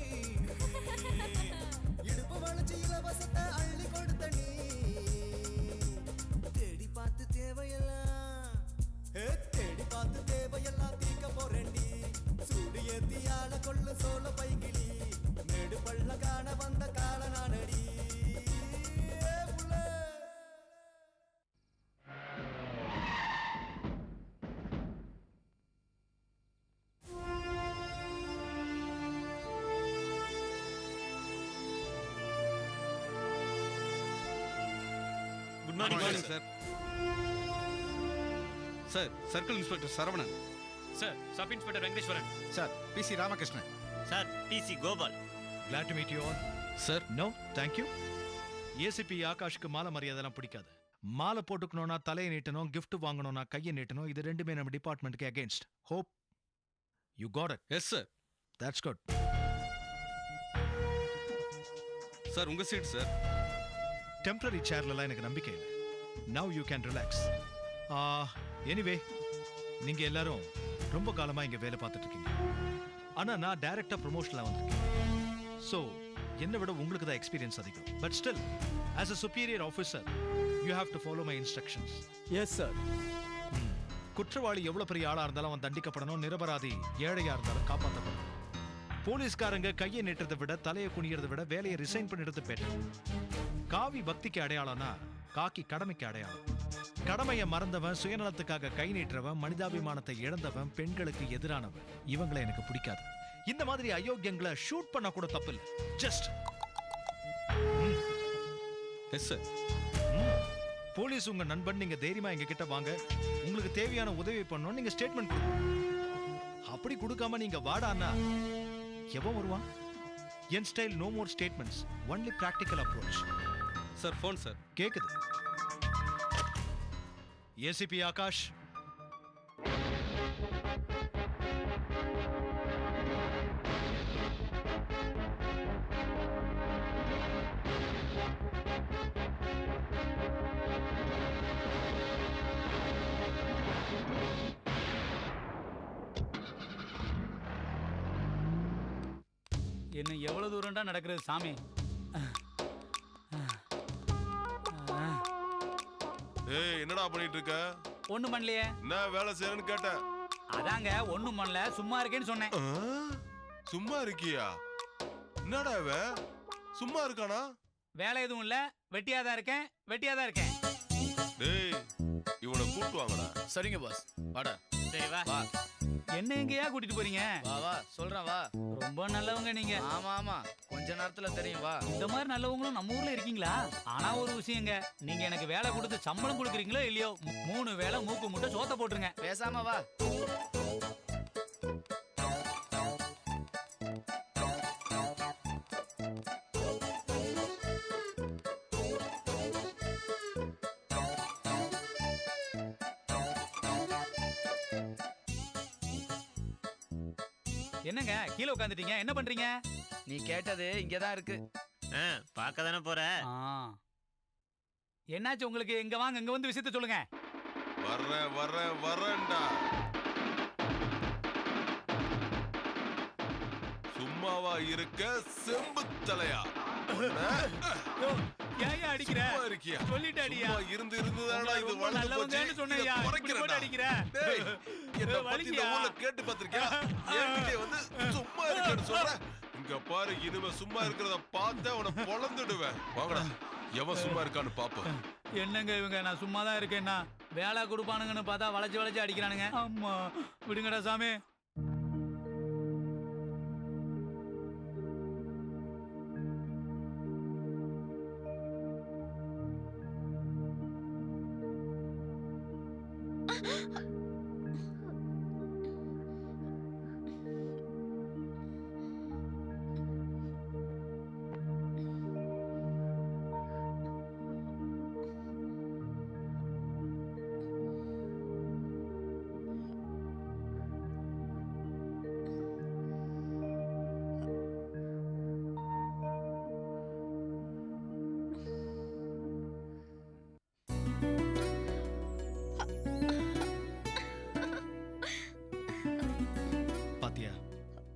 இடுப்பு வளைச்சு இலவசத்தை அள்ளி கொடுத்த நீ. தேடி பார்த்து தேவையெல்லாம் தேடி பார்த்து தேவையெல்லாம் தீக்க போறேன்டி. சூரியத்தியால கொள்ளு சோழ பைகிலி மேடு பள்ள காண வந்த கால நானடி. Good morning sir. Sir, circle inspector Saravanan. Sir, sub inspector Venkateswaran. Sir, PC Ramakrishnan. Sir, DC Gopal. Glad to meet you all. Sir, No, thank you. ACP ஆகாஷ்க்கு மாலை மரியாதைலாம் பிடிக்காது. மாலை போட்டுக்கணும்னா தலையை நீட்டணும், gift வாங்கணும்னா கையை நீட்டணும். இது ரெண்டுமே நம்ம டிபார்ட்மெண்ட்டுக்கு against. Hope you got it. Yes sir. That's good. Sir, உங்க சீட் சார். டெம்பரரி சேர்லலாம் எனக்கு நம்பிக்கை இல்லை. Now you can relax. Anyway நீங்க எல்லாரும் ரொம்ப காலமா இங்க வேலை பார்த்துட்டு இருக்கீங்க. ஆனா நான் டைரக்டா ப்ரொமோஷன்ல வந்திருக்கேன். ஸோ என்னை விட உங்களுக்கு தான் எக்ஸ்பீரியன்ஸ் அதிகம். But still as a superior officer you have to follow my instructions. Yes sir. குற்றவாளி எவ்வளவு பெரிய ஆளா இருந்தாலும் அவன் தண்டிக்கப்படணும், நிரபராதி ஏழையா இருந்தாலும் காப்பாற்றப்படணும். போலீஸ்காரங்க கையை நீட்டுறதை விட தலையை குனியறதை விட வேலையை ரிசைன் பண்ணிடுறது பெட்டர். காவி பக்திக்கு அடையாளம்னா காக்கி கடமைக்கு அடையாளம். கடமையை மறந்தவன், சுயநலத்துக்காக கை நீட்டுறவன், மனிதாபிமானத்தை இழந்தவன், பெண்களுக்கு எதிரானவன், இவங்களை எனக்கு பிடிக்காது. இந்த மாதிரி அயோக்கியங்களை ஷூட் பண்ண கூட தப்பு இல்லை. Just yes sir. போலீஸ் உங்க நண்பன், நீங்க தைரியமா எங்க கிட்ட வாங்க, உங்களுக்கு தேவையான உதவி பண்ணணும், நீங்க ஸ்டேட்மெண்ட் கொடுக்கணும். அப்படி கொடுக்காம நீங்க வாடான்னா எவன் வருவான்? என் style no more statements, only practical approach. Sir phone sir. கேக்குது. ஏசிபி ஆகாஷ். என்ன எவ்வளவு தூரம்டா நடக்கிறது சாமி? ஏய் என்னடா பண்ணிட்டு இருக்க? ஒண்ணும் பண்ணலையே. என்ன வேலை செய்யறேன்னு கேட்டேன். அதாங்க ஒண்ணும் பண்ணல, சும்மா இருக்கேன்னு சொன்னேன். சும்மா இருக்கியா? என்னடா இவ சும்மா இருக்கானா? வேலை எதுவும் இல்ல, வெட்டியாதான் இருக்கேன், வெட்டியாதான் இருக்கேன். டேய் இவனை கூட்டு வாங்கடா. சரிங்க பாஸ். வாடா. சரி வா. வா. என்ன எங்கயா கூட்டிட்டு போறீங்க? வா வா சொல்றேன் வா. ரொம்ப நல்லவங்க நீங்க. ஆமா ஆமா கொஞ்ச நேரத்துல தெரியும் வா. இந்த மாதிரி நல்லவங்களும் நம்ம ஊர்ல இருக்கீங்களா? ஆனா ஒரு விஷயங்க, நீங்க எனக்கு வேலை கொடுத்து சம்பளம் கொடுக்குறீங்களோ இல்லையோ, 3 வேளை மூக்கு முட்டை சோத்த போட்டுருங்க. பேசாம வா. என்னங்க கீழே உட்காந்துட்டீங்க, என்ன பண்றீங்க? நீ கேட்டது இங்கதான் இருக்கு. பார்க்க தானே போற. என்னாச்சு உங்களுக்கு? இங்க வாங்க, இங்க வந்து விஷயத்த சொல்லுங்க. வரேன்டா. சும்மாவா இருக்க செம்பு தலையா? ஏன் அடிக்கிற? சொல்லிட்டு அடியா. இருந்து இருந்துதானடா இது வளர்ந்து நல்லவங்கன்னு சொன்னேயா, இப்படி போட்டு அடிக்கிற. டேய் என்ன பத்தி இந்த ஊர்ல கேட்டு பாத்திருக்கியா? என்கிட்ட வந்து சும்மா இருக்கேன்னு சொல்ற. இங்க பாரு, இனிமே சும்மா இருக்கிறத பார்த்தா உன பொளந்துடுவேன். வாங்கடா, எவன் சும்மா இருக்கான்னு பாப்போம். என்னங்க இவங்க, நான் சும்மா தான் இருக்கேன்னா வேலை கொடுப்பானுங்கன்னு பார்த்தா வளைச்சு வளைச்சு அடிக்கிறானுங்க. அம்மா விடுங்கடா சாமி.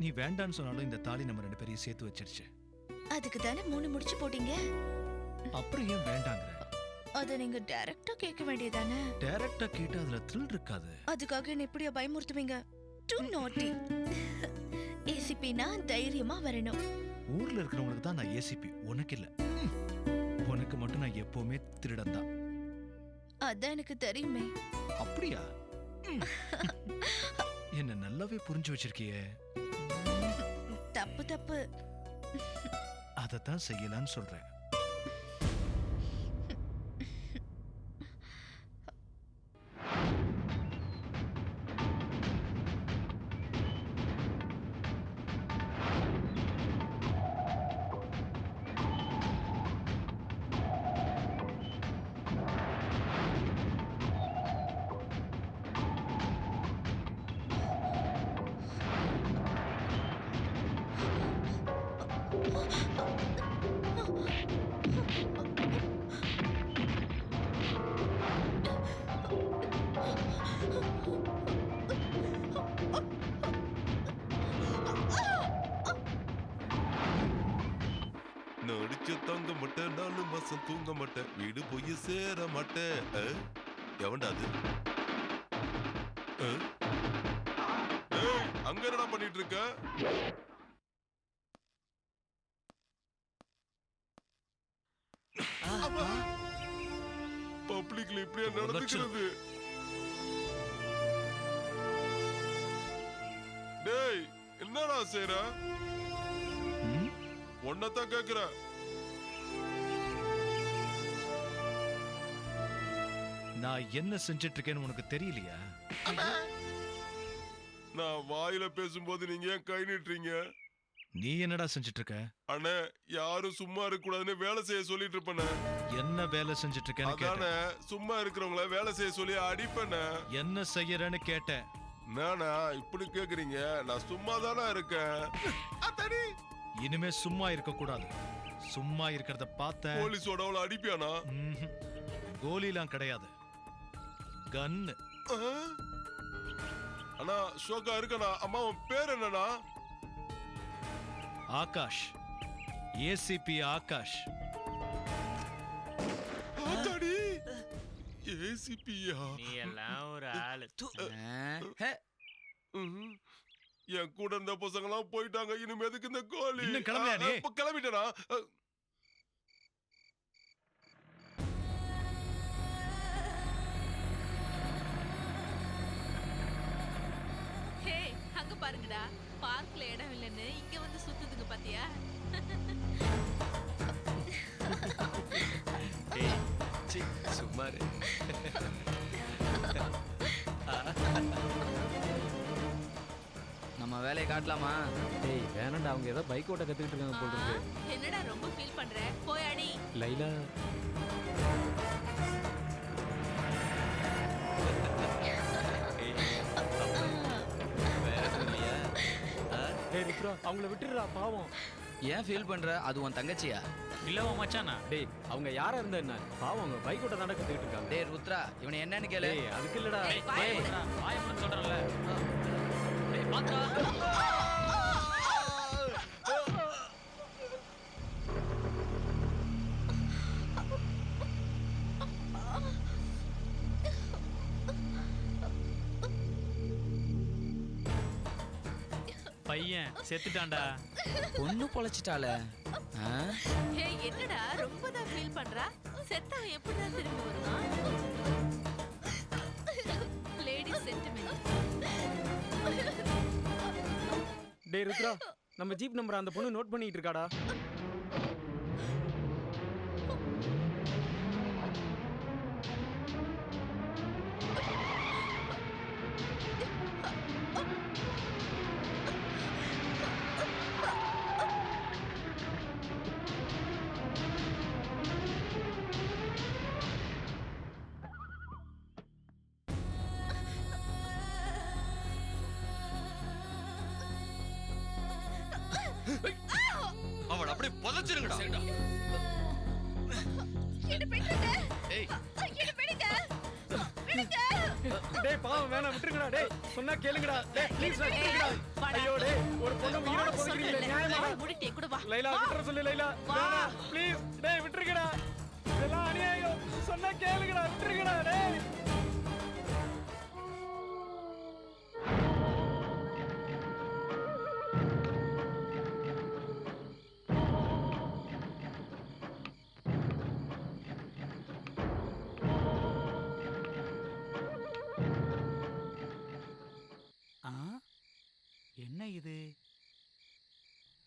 நீ வேண்டான்னு சொன்னாலும் இந்த தாலி நம்ம 2 பேரையும் சேர்த்து வச்சிருச்சு. அதுக்கு தானே 3 முடிச்சு போட்டீங்க. அப்புறம் ஏன் வேண்டாங்கற? அத நீங்க டைரக்டா கேட்க வேண்டியதானே. டைரக்டா கேட்டா அதுல த்ரில் இருக்காது. அதுக்காக என்ன இப்படியா பயமுறுத்துவீங்க? Too naughty. ஏசிபினா தைரியமா வரணும். ஊர்ல இருக்கிறவங்களுக்கு தான் நான் ஏசிபி, உனக்கு இல்ல. உனக்கு மட்டும் நான் எப்பவுமே திருடன் தான். அதான் எனக்கு தெரியுமே. அப்படியா? என்ன நல்லாவே புரிஞ்சு வச்சிருக்கியே. தப்பு தப்பு. அதத்தான் செய்யலான்னு சொல்றேன். நடிச்சு தங்க மாட்டேன், 4 மாசம் தூங்க மாட்டேன், வீடு போய் சேர மாட்டேன். எவன்டா அது? அங்க என்னடா பண்ணிட்டு இருக்க? பப்ளிக்ல இப்படியா நடந்துக்கிறது? டேய் என்னடா செய்ற? ஒன்னதான் கேக்குற. நான் என்ன செஞ்சிட்டு இருக்கேன்னு உனக்கு தெரியலையா? நான் வாயில பேசும்போது நீங்க ஏன் கை நீட்டுறீங்க? நீ என்னடா செஞ்சிட்டு இருக்க? அண்ணே யாரும் சும்மா இருக்க கூடாதுன்னு வேலை செய்ய சொல்லிட்டு இருப்பேன். என்ன வேலை செஞ்சிட்டு இருக்கேன்னு அதானே கேட்டேன். சும்மா இருக்கிறவங்கள வேலை செய்ய சொல்லி அடிப்பேன். என்ன செய்யறேன்னு கேட்டேன். நானா இப்படி கேக்குறீங்க? நான் சும்மா தானே இருக்கேன். இனிமே சும்மா இருக்க கூடாது. சும்மா இருக்கிறத பார்த்த போலீஸோட அவளை அடிப்பியானா? கோலிலாம் கிடையாது, கன்னு. அண்ணா ஷோக்கா இருக்கண்ணா. அம்மா உன் பேர் என்னண்ணா? ஆகாஷ், ஏசிபி ஆகாஷ். ஏசிபியா? நீ எல்லாம் ஒரு ஆளு. என் கூட இருந்த பசங்க எல்லாம் போயிட்டாங்க. இனிமே எதுக்கு இந்த கோலி? இன்னும் கிளம்பலையா நீ? இப்ப கிளம்பிட்டேனா? ஹே, அங்க பாருங்கடா, பார்க்ல இடம் இல்லைன்னு இங்க வந்து சுத்துதுங்க பாத்தியா? சும்மாரு. நம்ம வேலையை காட்டலாமா? டேய் வேணாண்டா, அவங்க ஏதோ பைக் ஓட்ட கத்துக்கிட்டு இருக்காங்க போல இருக்கு. என்னடா ரொம்ப ஃபீல் பண்ற? போய் அடி. லைலா அவங்கள விட்டுடுறா பாவம். ஏன் ஃபீல் பண்ற? அது உன் தங்கச்சியா? இல்லவா மச்சானா? டேய் அவங்க யாரா இருந்தா என்ன? பாவம் அவங்க பைக் ஓட்ட தாண்டா கத்துக்கிட்டு இருக்காங்க. டேய் ருத்ரா, இவனை என்னன்னு கேளு. டேய் அதுக்கு இல்லடா. டேய், வாயை மூடுடா. வாயை மூடுன்னு சொல்றேன்ல. டேய் பாத்ரா. பையன் செத்துட்டான்டா. பொண்ணு பொழைச்சிட்டாளே. ஹே, என்னடா ரொம்ப தான் ஃபீல் பண்றா? செத்தவன் எப்படிதான் திரும்பி வருவான்? Lady sentiment. டேய் ருத்ரா, நம்ம ஜீப் நம்பர் அந்த பொண்ணு நோட் பண்ணிட்டு இருக்காடா. அவளை அப்படியே புதைச்சிருங்கடா. டேய் பாவம் வேணாம் விட்டுருங்கடா. டேய் சொன்னா கேளுங்கடா. டேய் ப்ளீஸ் விட்டுருங்கடா. ஐயோ டேய் ஒரு பொண்ணு உயிரோட போறீங்களே நியாயமா? முடிட்டே கூட வா. லைலா விட்டுற சொல்லு லைலா. வேணாம் ப்ளீஸ். டேய் விட்டுருங்கடா. இதெல்லாம் அநியாயம். சொன்னா கேளுங்கடா. விட்டுருங்கடா டேய். என்ன இது?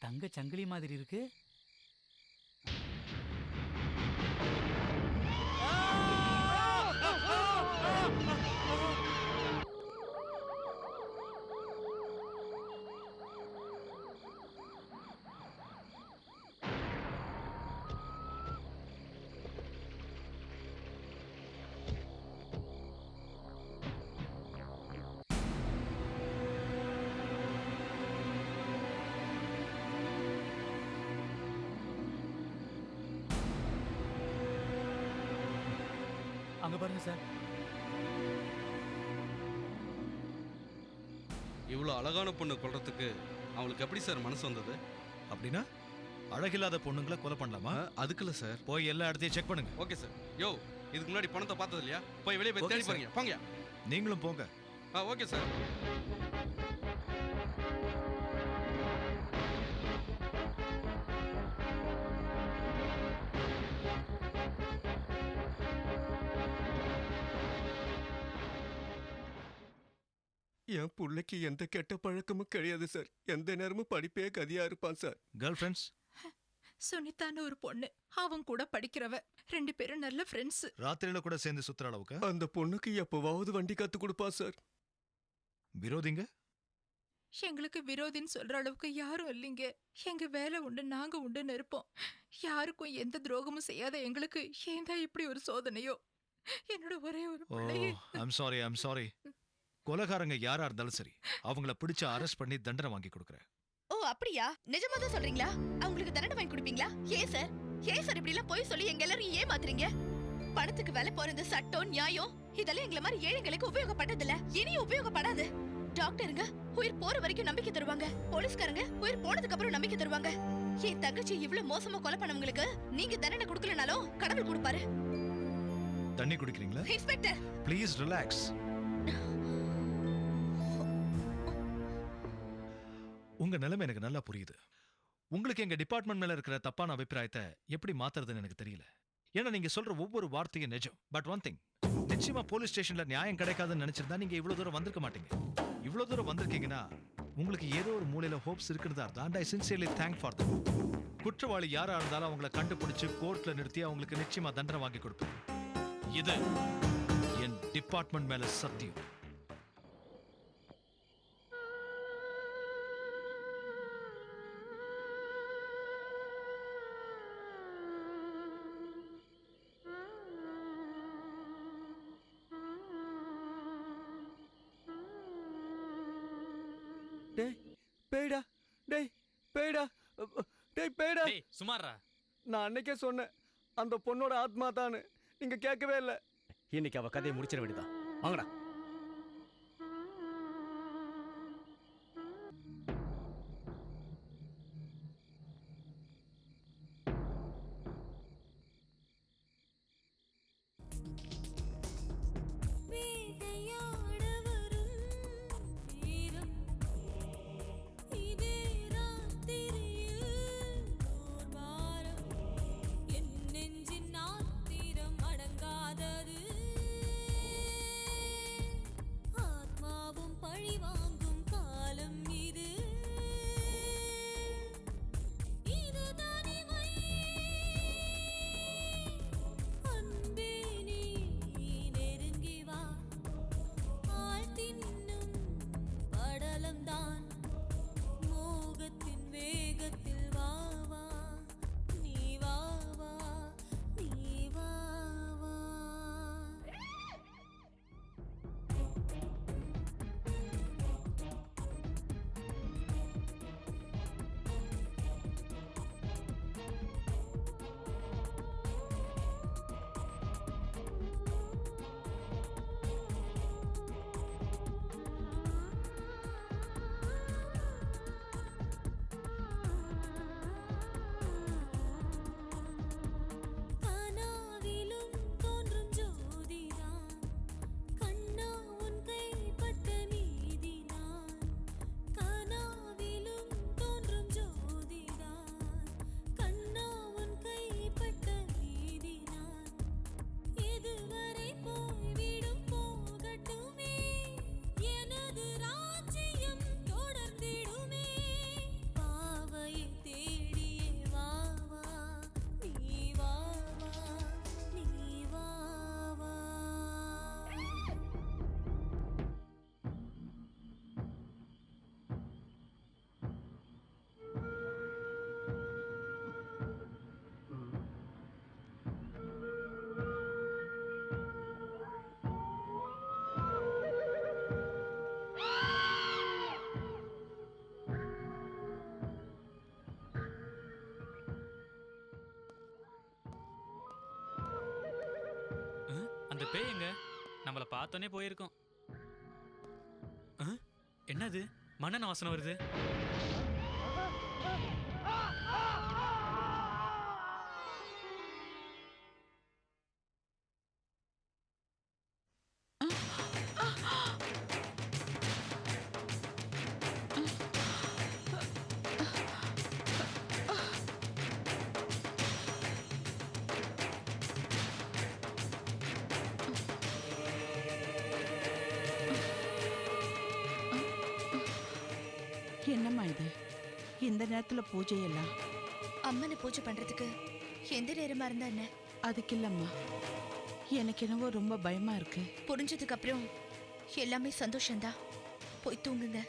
தங்க சங்கிலி மாதிரி இருக்கு. அங்க பாருங்க சார். இவ்வளவு அழகான பொண்ணு கொல்றதுக்கு அவளுக்கு எப்படி சார் மனசு வந்தது? அப்படின்னா அழகில்லாத பொண்ணுங்களை கொலை பண்ணலாமா? அதுக்குல்ல சார். போய் எல்லா இடத்தையும் செக் பண்ணுங்க. Okay sir. யோ இதுக்கு முன்னாடி பணத்தை பார்த்தது இல்லையா? போய் வெளியே போய் தேடி பாருங்க. போங்க. நீங்களும் போங்க. Okay sir. என் புள்ளைக்கு எந்த கெட்ட பழக்கமும் கிடையாது சார். எந்த நேரமும் படிப்பே கதியா இருப்பான் சார். Girl friends? சுனிதான்னு ஒரு பொண்ணு, அவன் கூட படிக்கிறவ. 2 பேரும் நல்ல ஃப்ரெண்ட்ஸ். ராத்திரியில கூட சேர்ந்து சுத்துற அளவுக்கு? அந்த பொண்ணுக்கு எப்பவாவது வண்டி கத்து கொடுப்பான் சார். விரோதிங்க? எங்களுக்கு விரோதின்னு சொல்ற அளவுக்கு யாரும் இல்லைங்க. எங்க வேலை உண்டு, நாங்க உண்டுன்னு இருப்போம். யாருக்கும் எந்த துரோகமும் செய்யாத எங்களுக்கு ஏன் இப்படி ஒரு சோதனையோ? என்னோட ஒரே ஒரு பிள்ளையே. I'm sorry. கொலைகாரங்க யாரா இருந்தாலும் சரி, அவங்கள பிடிச்சு அரெஸ்ட் பண்ணி தண்டனை வாங்கி கொடுக்குறேன். ஓ அப்படியா? நிஜமா தான் சொல்றீங்களா? அவங்களுக்கு தண்டனை வாங்கி கொடுப்பீங்களா? ஏன் சார் இப்படி எல்லாம் போய் சொல்லி எங்க எல்லாரும் ஏமாத்துறீங்க? பணத்துக்கு வேலை போறது சட்டம் நியாயம் இதெல்லாம் எங்களை மாதிரி ஏழைங்களுக்கு உபயோகப்பட்டதில்ல, இனியும் உபயோகப்படாது. டாக்டருங்க உயிர் போற வரைக்கும் நம்பிக்கை தருவாங்க, போலீஸ்காரங்க உயிர் போனதுக்கு அப்புறம் நம்பிக்கை தருவாங்க. என் தங்கச்சி இவ்வளவு மோசமா கொலை பண்ணவங்களுக்கு நீங்க தண்டனை கொடுக்கலனாலும் கடவுள் கொடுப்பாரு. தண்ணி குடிக்கிறீங்களா? Inspector please relax. உங்க நிலைமை எனக்கு நல்லா புரியுது. உங்களுக்கு எங்க டிபார்ட்மெண்ட் மேல இருக்கிற தப்பான அபிப்பிராயத்தை எப்படி மாத்துறதுன்னு எனக்கு தெரியல. ஏன்னா நீங்க சொல்ற ஒவ்வொரு வார்த்தையும் நிஜம். பட் ஒன் திங், நிச்சயமா போலீஸ் ஸ்டேஷன்ல நியாயம் கிடைக்காதுன்னு நினைச்சிருந்தா நீங்க இவ்வளவு தூரம் வந்திருக்க மாட்டீங்க. இவ்வளவு தூரம் வந்திருக்கீங்கன்னா உங்களுக்கு ஏதோ ஒரு மூலையில ஹோப்ஸ் இருக்குன்னு தான். ஐ சின்சியர்லி தேங்க் ஃபார் தம். குற்றவாளி யாரா இருந்தாலும் அவங்கள கண்டுபிடிச்சு கோர்ட்ல நிறுத்தி அவங்களுக்கு நிச்சயமா தண்டனை வாங்கி கொடுப்பேன். இது என் டிபார்ட்மெண்ட் மேல சத்தியம். சுமாரா, நான் அன்னைக்கே சொன்னேன் அந்த பொண்ணோட ஆத்மா தானு. நீங்க கேட்கவே இல்லை. இன்னைக்கு அவ கதையை முடிச்சிட வேண்டியதான். வாங்கடா. அந்த பேய் எங்க? நம்மள பார்த்தோன்னே போயிருக்கோம். என்னது மண்ணெண்ண வாசனை வருது? இந்த நேரத்துல பூஜை எல்லாம்? அம்மனை பூஜை பண்றதுக்கு எந்த நேரமா இருந்தா என்ன? அதுக்கு இல்லம்மா, எனக்கு என்னவோ ரொம்ப பயமா இருக்கு. புரிஞ்சதுக்கு அப்புறம் எல்லாமே சந்தோஷம்தான். போய் தூங்குங்க.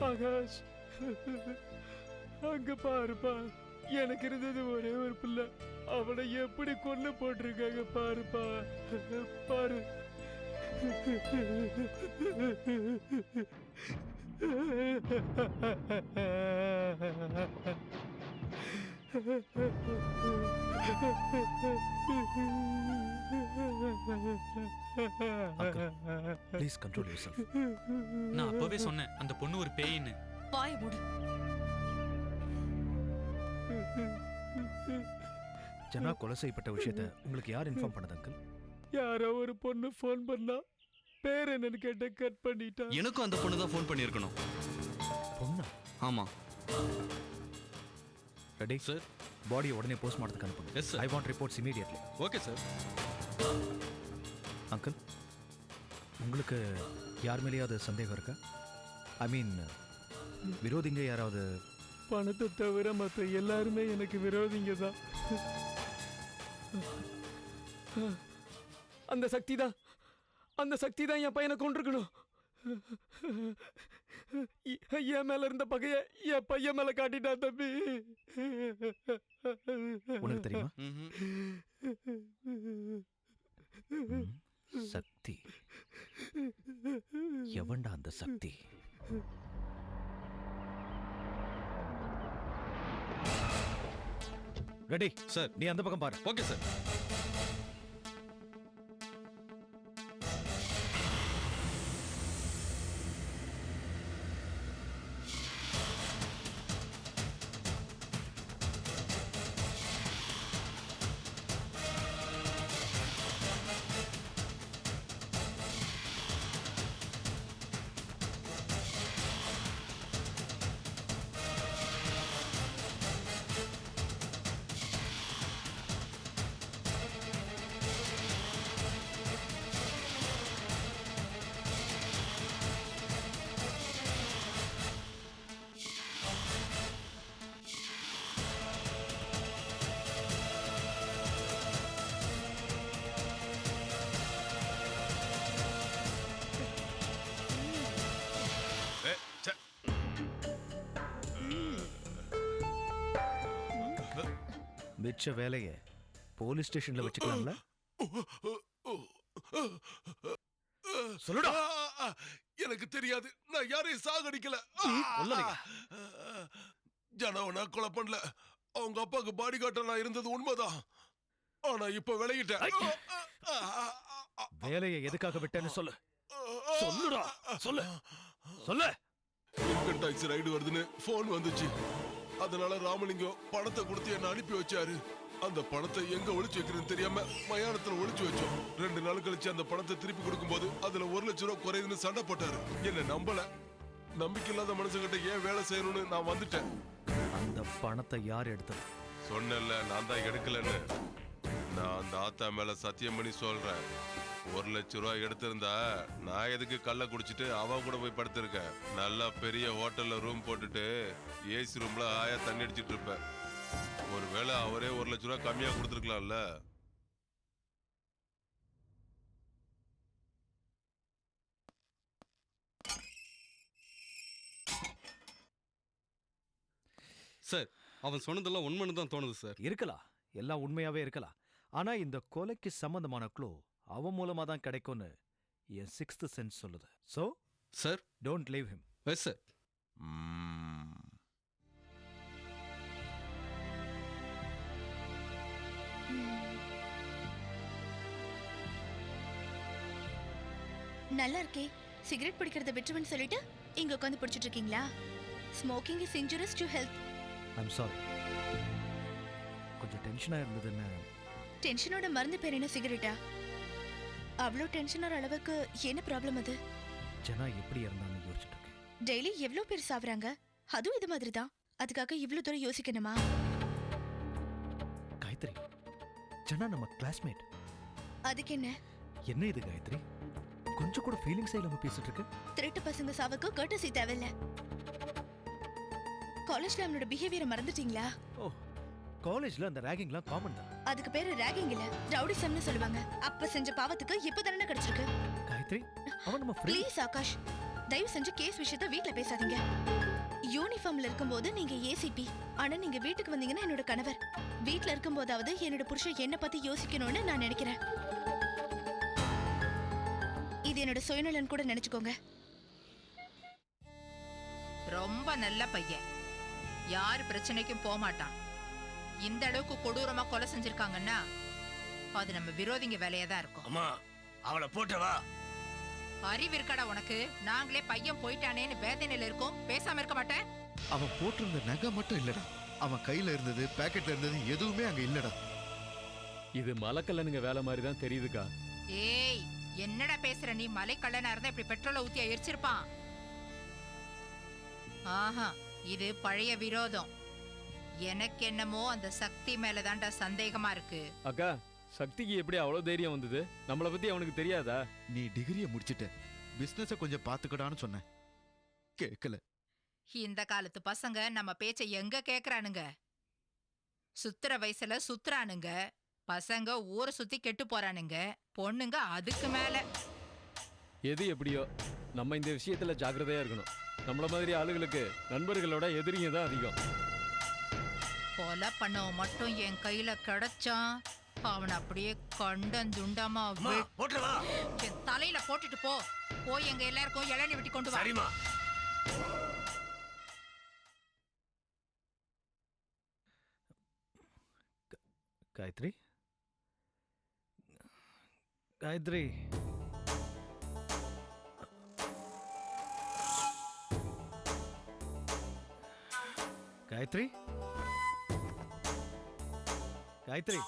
ஆகாஷ், அங்க பாருப்பா, எனக்கு இருந்தது ஒரே ஒரு பிள்ளை, அவனை எப்படி கொண்டு போட்டிருக்காங்க பாருப்பா, பாரு. Please control yourself. நான் அப்பவே சொன்னேன் அந்த பொண்ணு ஒரு பேயின்னு. வாய மூடு. ஜனா கொலை செய்யப்பட்ட விஷயத்தை உங்களுக்கு யார் இன்ஃபார்ம் பண்ணது அங்கிள்? யாரோ ஒரு பொண்ணு ஃபோன் பண்ணா, பேர் என்னன்னு கேட்ட கட் பண்ணிட்டா. எனக்கும் அந்த பொண்ணு தான் ஃபோன் பண்ணியிருக்கணும். பொண்ணா? ஆமா. ரெடி சார், பாடியை உடனே போஸ்ட்மார்ட்டத்துக்கு அனுப்புங்க. Yes sir. I want reports immediately. Okay sir. Uncle, உங்களுக்கு யார் மேலேயாவது சந்தேகம் இருக்கா? ஐ மீன், விரோதிங்க யாராவது? பணத்தை தவிர மற்ற எல்லாருமே எனக்கு விரோதிங்க தான். அந்த சக்தி தான், அந்த சக்தி தான் என் பையனை கொண்டிருக்கணும். என் மேல இருந்த பகைய என் பையன் மேல காட்டிட்டா தம்பி. உனக்கு தெரியுமா? சக்தி எவன்டா அந்த சக்தி? Ready sir. நீ அந்த பக்கம் பாரு. Okay sir. மிச்ச வேலையை போலீஸ் ஸ்டேஷன்ல வச்சுக்கலாம்ல? சொல்லுடா. எனக்கு தெரியாது, நான் யாரையும் சாகடிக்கல. ஜனவனா கொலை பண்ணல. அவங்க அப்பாக்கு பாடி கார்டா நான் இருந்தது உண்மைதான். ஆனா இப்ப விலகிட்டேன். வேலையை எதுக்காக விட்டேன்னு சொல்லு. சொல்லுடா, சொல்லு சொல்லு. இன்கம் டாக்ஸ் ரைடு வருதுன்னு போன் வந்துச்சு. அதனால ராமலிங்கம் பணத்தை கொடுத்து என்ன அனுப்பி வச்சாரு. அந்த பணத்தை எங்க ஒளிச்சு வைக்கிறதுன்னு தெரியாம மயானத்துல ஒளிச்சு வச்சோம். 2 நாள் கழிச்சு அந்த பணத்தை திருப்பி கொடுக்கும்போது அதுல 1 லட்சம் ரூபாய் குறையுதுன்னு சண்டை போட்டாரு. என்ன நம்பல. நம்பிக்கை இல்லாத மனுஷங்கிட்ட ஏன் வேலை செய்யணும்னு நான் வந்துட்டேன். அந்த பணத்தை யார் எடுத்தது? சொன்னல, நான் தான் எடுக்கலன்னு. நான் அந்த ஆத்தா மேல சத்தியம் பண்ணி சொல்றேன். 1 லட்சம் ரூபாய் எடுத்திருந்தா நான் எதுக்கு கள்ள குடிச்சிட்டு அவன் கூட போய் படுத்திருக்கேன். நல்லா பெரிய ஹோட்டல்ல ரூம் போட்டுட்டு ஏசி ரூம்ல ஆயா தண்ணி அடிச்சிட்டு இருப்பேன். ஒருவேளை அவரே 1 லட்சம் ரூபாய் கம்மியா கொடுத்துருக்கலாம்ல. சார், அவன் சொன்னதெல்லாம் உண்மைன்னு தான் தோணுது சார். இருக்கலாம், எல்லாம் உண்மையாவே இருக்கலாம். ஆனா இந்த கொலைக்கு சம்பந்தமான க்ளூ அவன் மூலமா தான் கிடைக்கும்னு என் 6th சென்ஸ் சொல்லுது. So sir, don't leave him. Yes sir. நல்லா இருக்கே. சிகரெட் பிடிக்கிறத விட்டுருவேன்னு சொல்லிட்டு இங்க உட்காந்து பிடிச்சிட்டு இருக்கீங்களா? Smoking is injurious to health. I'm sorry. கொஞ்சம் டென்ஷனா இருந்ததுன்னு. டென்ஷனோட மருந்து பேர் என்ன, சிகரெட்டா? அவ்வளோ டென்ஷனர் அளவுக்கு என்ன ப்ராப்ளம் அது? ஜனா எப்படி இருந்தான்னு யோசிச்சுட்டு இருக்கேன். டெய்லி எவ்வளோ பேர் சாவறாங்க, அதுவும் இது மாதிரி தான். அதுக்காக இவ்வளோ தூரம் யோசிக்கணுமா? காயத்ரி, ஜனா நம்ம கிளாஸ்மேட். அதுக்கு என்ன? என்ன இது காயத்ரி, கொஞ்சம் கூட ஃபீலிங்ஸே இல்லாம பேசிட்டு இருக்க? திருட்டு பசங்க சாவுக்கு கர்ட்டசி தேவையில்ல. காலேஜ்ல அவனோட பிஹேவியரை மறந்துட்டீங்களா? ஓ, காலேஜ்ல அந்த ராகிங்லாம் காமன் தான். அதுக்கு பேரு ராகிங் இல்ல, ரவுடிசம்னு சொல்லுவாங்க. அப்ப செஞ்ச பாவத்துக்கு இப்ப தண்டனை கிடைச்சிருக்கு. காயத்ரி, அவன் நம்ம ஃப்ரெண்ட். ப்ளீஸ் ஆகாஷ், தயவு செஞ்சு கேஸ் விஷயத்தை வீட்ல பேசாதீங்க. யூனிஃபார்ம்ல இருக்கும்போது நீங்க ஏசிபி, ஆனா நீங்க வீட்டுக்கு வந்தீங்கன்னா என்னோட கணவர். வீட்ல இருக்கும்போதாவது என்னோட புருஷன் என்ன பத்தி யோசிக்கணும்னு நான் நினைக்கிறேன். இது என்னோட சுயநலன் கூட நினைச்சுக்கோங்க. ரொம்ப நல்ல பையன், யார் பிரச்சனைக்கும் போக மாட்டான். இந்த அளவுக்கு கொடூரமா கொலை செஞ்சிருக்காங்கன்னா அது நம்ம விரோதிங்க வேலையா தான் இருக்கும். அம்மா, அவளை போட்டவா? அறிவு இருக்கடா உனக்கு? நாங்களே பையன் போயிட்டானேன்னு வேதனையில இருக்கோம், பேசாம இருக்க மாட்டேன். அவன் போட்டிருந்த நகை மட்டும் இல்லடா, அவன் கையில இருந்தது பாக்கெட்ல இருந்தது எதுவுமே அங்க இல்லடா. இது மலக்கல்லனுங்க வேலை மாதிரி தான் தெரியுதுக்கா. ஏய், என்னடா பேசுற நீ? மலை கள்ளனா இருந்தா இப்படி பெட்ரோலை ஊத்தி எரிச்சிருப்பான். ஆஹா, இது பழைய விரோதம். எனக்கு என்னமோ அந்த சக்தி மேலதான்டா சந்தேகமா இருக்கு. அக்கா, சக்திக்கு எப்படி அவ்வளவு தைரியம் வந்தது? நம்மளை பத்தி அவனுக்கு தெரியாதா? நீ டிகிரியை முடிச்சிட்ட, பிசினஸ கொஞ்சம் பாத்துக்கடான்னு சொன்ன, கேட்கல. இந்த காலத்து பசங்க நம்ம பேச்சை எங்க கேக்குறானுங்க? சுத்துற வயசுல சுத்துறானுங்க. பசங்க ஊரை சுத்தி கெட்டு போறானுங்க, பொண்ணுங்க அதுக்கு மேல. எது எப்படியோ நம்ம இந்த விஷயத்துல ஜாக்கிரதையா இருக்கணும். நம்மள மாதிரி ஆளுகளுக்கு நண்பர்களோட எதிரிங்க தான் அதிகம். கொலை பண்ணவன் மட்டும் என் கையில கிடைச்சான், அவன் அப்படியே கண்டந்துண்டமா என் தலையில போட்டுட்டு போ. போய் எங்க எல்லாருக்கும் இளநீ வெட்டி கொண்டு வா. சரிமா. காயத்ரி, காயத்ரி, காயத்ரி, காயத்ரி.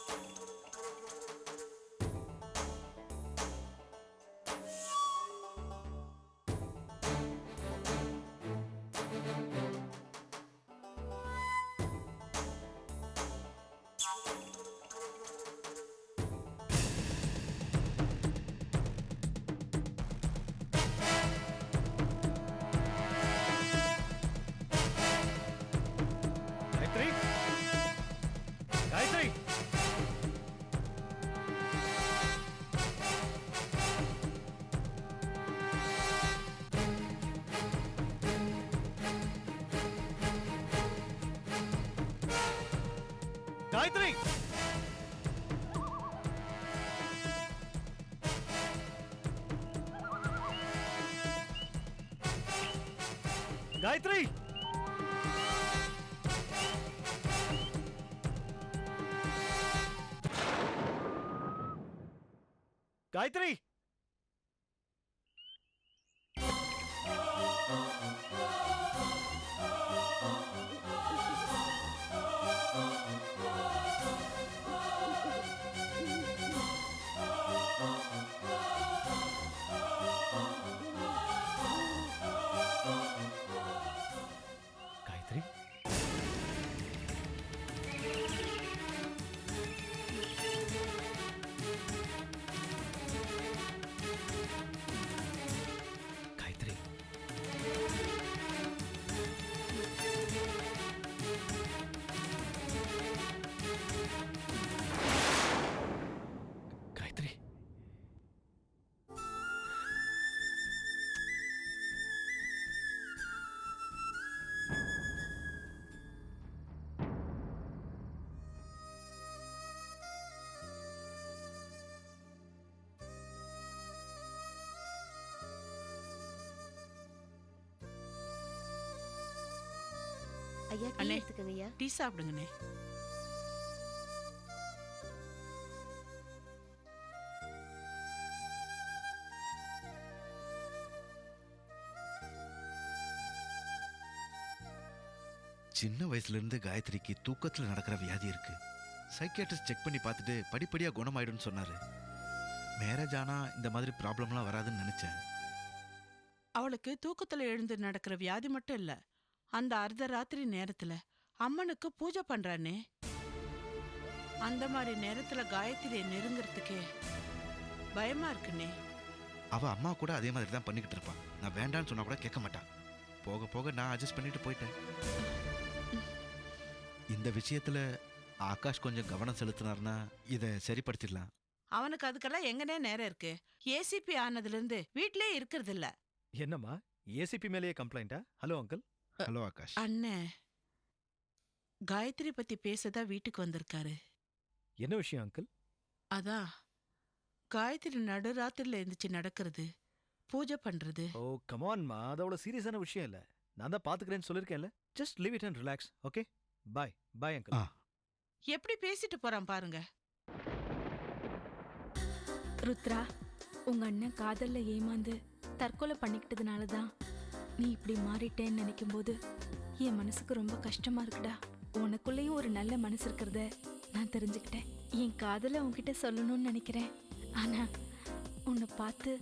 காயத்ரி, காயத்ரி, காயத்ரி, காயத்ரி. காயத்ரி, காயத்ரி, காயத்ரி. ஐயா, டீ அண்ணே, எடுத்துக்கங்க ஐயா. டீ சாப்பிடுங்கண்ணே. சின்ன வயசுல இருந்து காயத்ரிக்கு தூக்கத்துல நடக்கிற வியாதி இருக்கு. சைக்கியாட்ரிஸ்ட் செக் பண்ணி பார்த்துட்டு படிப்படியா குணமாயிடும்னு சொன்னாரு. மேரேஜ் ஆனா இந்த மாதிரி ப்ராப்ளம்லாம் வராதுன்னு நினைச்சேன். அவளுக்கு தூக்கத்துல எழுந்து நடக்கிற வியாதி மட்டும் இல்ல, அந்த அர்த்த ராத்திரி நேரத்துல அம்மனுக்கு பூஜை பண்றானே, அந்த மாதிரி நேரத்துல காயத்ரியை நெருங்கிறதுக்கே பயமா இருக்குன்னே. அவ அம்மா கூட அதே மாதிரி தான் பண்ணிக்கிட்டு இருப்பான். நான் வேண்டான்னு சொன்னா கூட கேட்க மாட்டான். போக போக நான் அட்ஜஸ்ட் பண்ணிட்டு போயிட்டேன். இந்த விஷயத்துல ஆகாஷ் கொஞ்சம் கவனம் செலுத்தினார்னா இதை சரிப்படுத்திடலாம். அவனுக்கு அதுக்கெல்லாம் எங்கனே நேரம் இருக்கு. ஏசிபி ஆனதுல இருந்து வீட்லயே இருக்கிறது இல்ல. என்னம்மா ஏசிபி மேலேயே கம்ப்ளைண்டா? Hello uncle. ஹலோ ஆகாஷ். அண்ணே காயத்ரி பத்தி பேசதான் வீட்டுக்கு வந்திருக்காரு. என்ன விஷயம் அங்கிள்? அதான் காயத்ரி நடுராத்திரில எந்திரிச்சு நடக்கிறது, பூஜை பண்றது. ஓ கமான்மா, அது அவ்வளோ சீரியஸான விஷயம் இல்லை. நான் தான் பார்த்துக்கிறேன்னு சொல்லியிருக்கேன்ல. Just leave it and relax. Okay bye. Bye uncle. எப்படி பேசிட்டு போறான் பாருங்க. ருத்ரா, உங்க அண்ணன் காதல்ல ஏமாந்து தற்கொலை பண்ணிக்கிட்டதுனால தான் நீ இப்படி மாறிட்டேன்னு நினைக்கும் போது என் மனசுக்கு ரொம்ப கஷ்டமா இருக்குடா. உனக்குள்ளேயும் ஒரு நல்ல மனசு இருக்கிறத நான் தெரிஞ்சுக்கிட்டேன். என் காதலை உன்கிட்ட சொல்லணும்னு நினைக்கிறேன், ஆனா உன்னை பார்த்து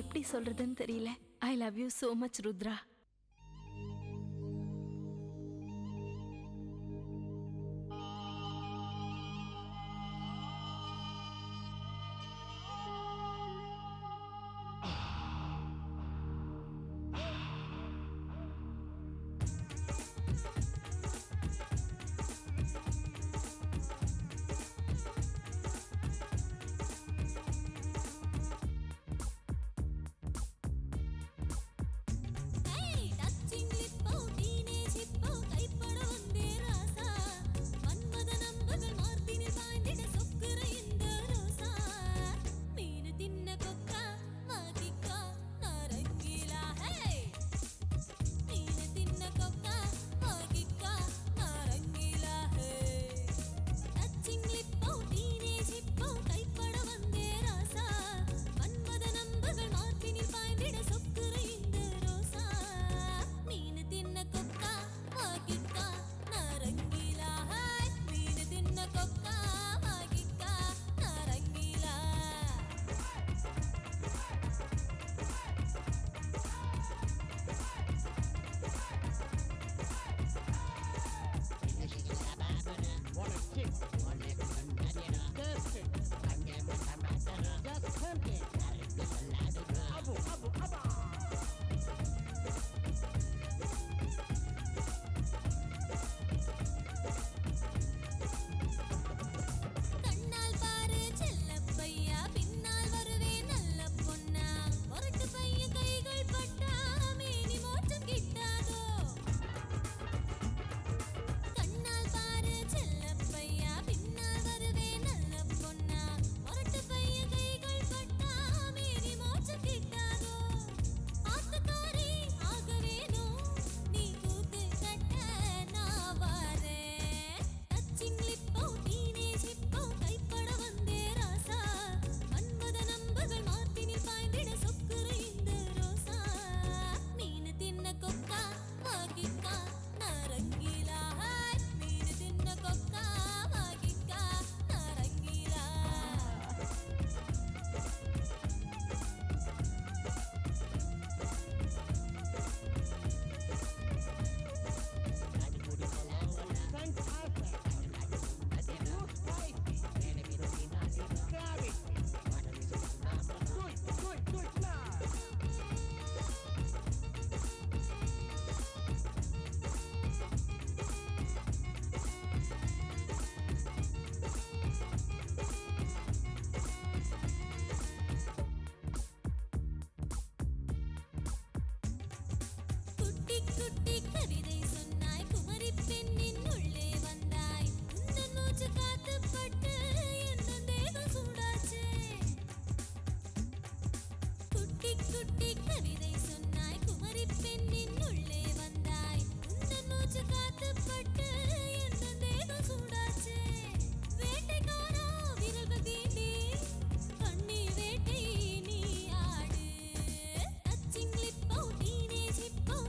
எப்படி சொல்றதுன்னு தெரியல. I love you so much Rudra.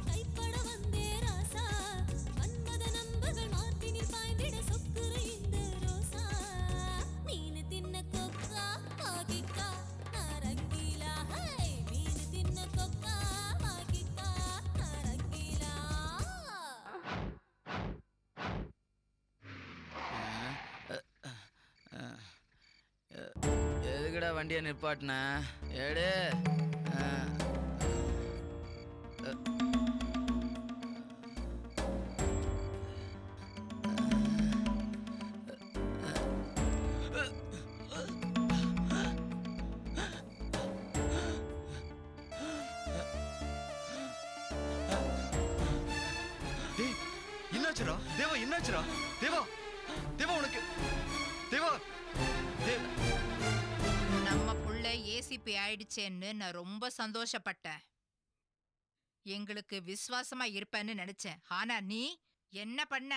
கைப்பட வந்தே ராசா வண்டியை நிப்பாட்டின ஏடு டேய் என்னாச்சுடா தேவா என்னாச்சுடா தேவா தேவா உனக்கு தேவா நம்ம புள்ள ஏசிபி ஆயிடுச்சேன்னு நான் ரொம்ப சந்தோஷப்பட்டேன். எங்களுக்கு விசுவாசமா இருப்பேன்னு நினைச்சேன். ஆனா நீ என்ன பண்ண?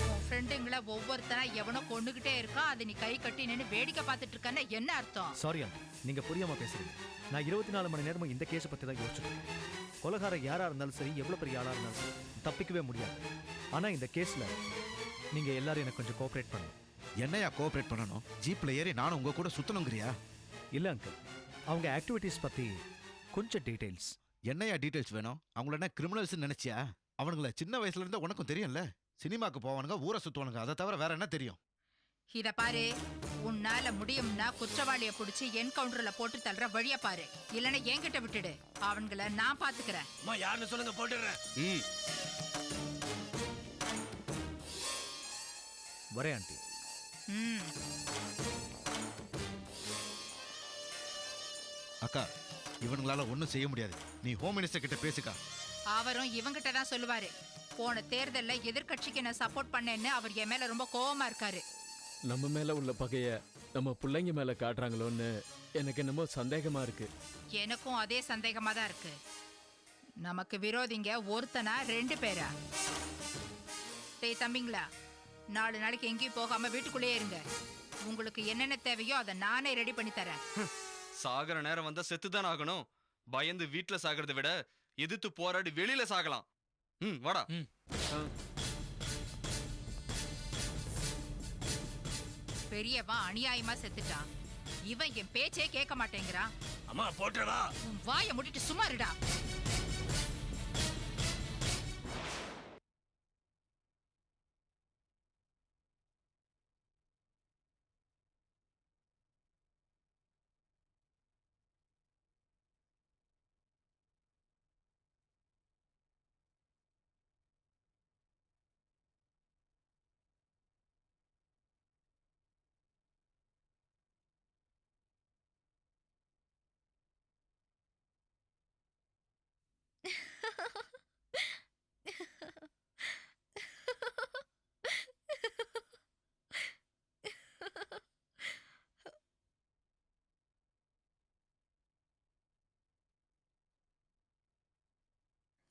உன் ஃப்ரெண்டுங்களை ஒவ்வொருத்தனா எவனோ கொண்டுகிட்டே இருக்கா, அதை நீ கை கட்டி நின்னு வேடிக்கை பார்த்துட்டு இருக்கன்னு என்ன அர்த்தம்? சாரி அண்ணா, நீங்க புரியாம பேசுறீங்க. நான் 24 மணி நேரமும் இந்த கேஸை பத்தி தான் யோசிச்சுட்டு இருக்கேன். கொலைகாரன் யாரா இருந்தாலும் சரி, எவ்வளவு பெரிய ஆளா இருந்தாலும் சரி, தப்பிக்கவே முடியாது. ஆனா இந்த கேஸ்ல நீங்க எல்லாரும் எனக்கு கொஞ்சம் கோஆபரேட் பண்ணணும். என்னையா கோஆபரேட் பண்ணணும்? ஜீப்ல ஏறி நானும் உங்க கூட சுத்தணுங்கிறியா? இல்ல அங்கிள், அவங்க ஆக்டிவிட்டீஸ் பத்தி கொஞ்சம் டீடைல்ஸ். என்னையா டீடைல்ஸ் வேணும்? அவங்கள என்ன கிரிமினல்ஸ் நினைச்சியா? அவனுங்கள சின்ன வயசுல இருந்தா உனக்கும் தெரியும்ல. சினிமாக்கு போவானுங்க, ஊரை சுத்துவானுங்க, அதை தவிர வேற என்ன தெரியும்? இத பாரு, உன்னால முடியும்னா குற்றவாளிய புடிச்சு என்கவுண்டர்ல போட்டு தள்ளுற வழிய பாரு. இல்லன்னா என்கிட்ட விட்டுடு, அவன்களை நான் பாத்துக்கிறேன். யாருன்னு சொல்லுங்க, போட்டுடுறேன். வரேன் ஆண்டி. அக்கா, இவனுங்களால ஒண்ணும் செய்ய முடியாது. நீ ஹோம் மினிஸ்டர் கிட்ட பேசுக்கா. அவரும் இவங்கிட்ட தான் சொல்லுவாரு. போன தேர்தல்ல எதிர்கட்சிக்கு நான் சப்போர்ட் பண்ணேன்னு அவர் என் மேல ரொம்ப கோவமா இருக்காரு. நம்ம மேல உள்ள பகைய நம்ம பிள்ளைங்க மேல காட்டுறாங்களோன்னு எனக்கு என்னமோ சந்தேகமா இருக்கு. எனக்கும் அதே சந்தேகமா தான் இருக்கு. நமக்கு விரோதிங்க ஒருத்தனா 2 பேரா? டேய் தம்பிங்களா, 4 நாளைக்கு எங்கேயும் போகாம வீட்டுக்குள்ளேயே இருங்க. உங்களுக்கு என்னென்ன தேவையோ அதை நானே ரெடி பண்ணி தரேன். சாகர நேரம் வந்தா செத்துதான் ஆகணும். பயந்து வீட்டுல சாகிறத விட எதிர்த்து போராடி வெளியில சாகலாம். வாடா. பெரியவன் அநியாயமா செத்துட்டான். இவன் என் பேச்சே கேட்க மாட்டேங்கிறான். அம்மா போட்டுடா. உன் வாயை மூடிட்டு சும்மா இருடா.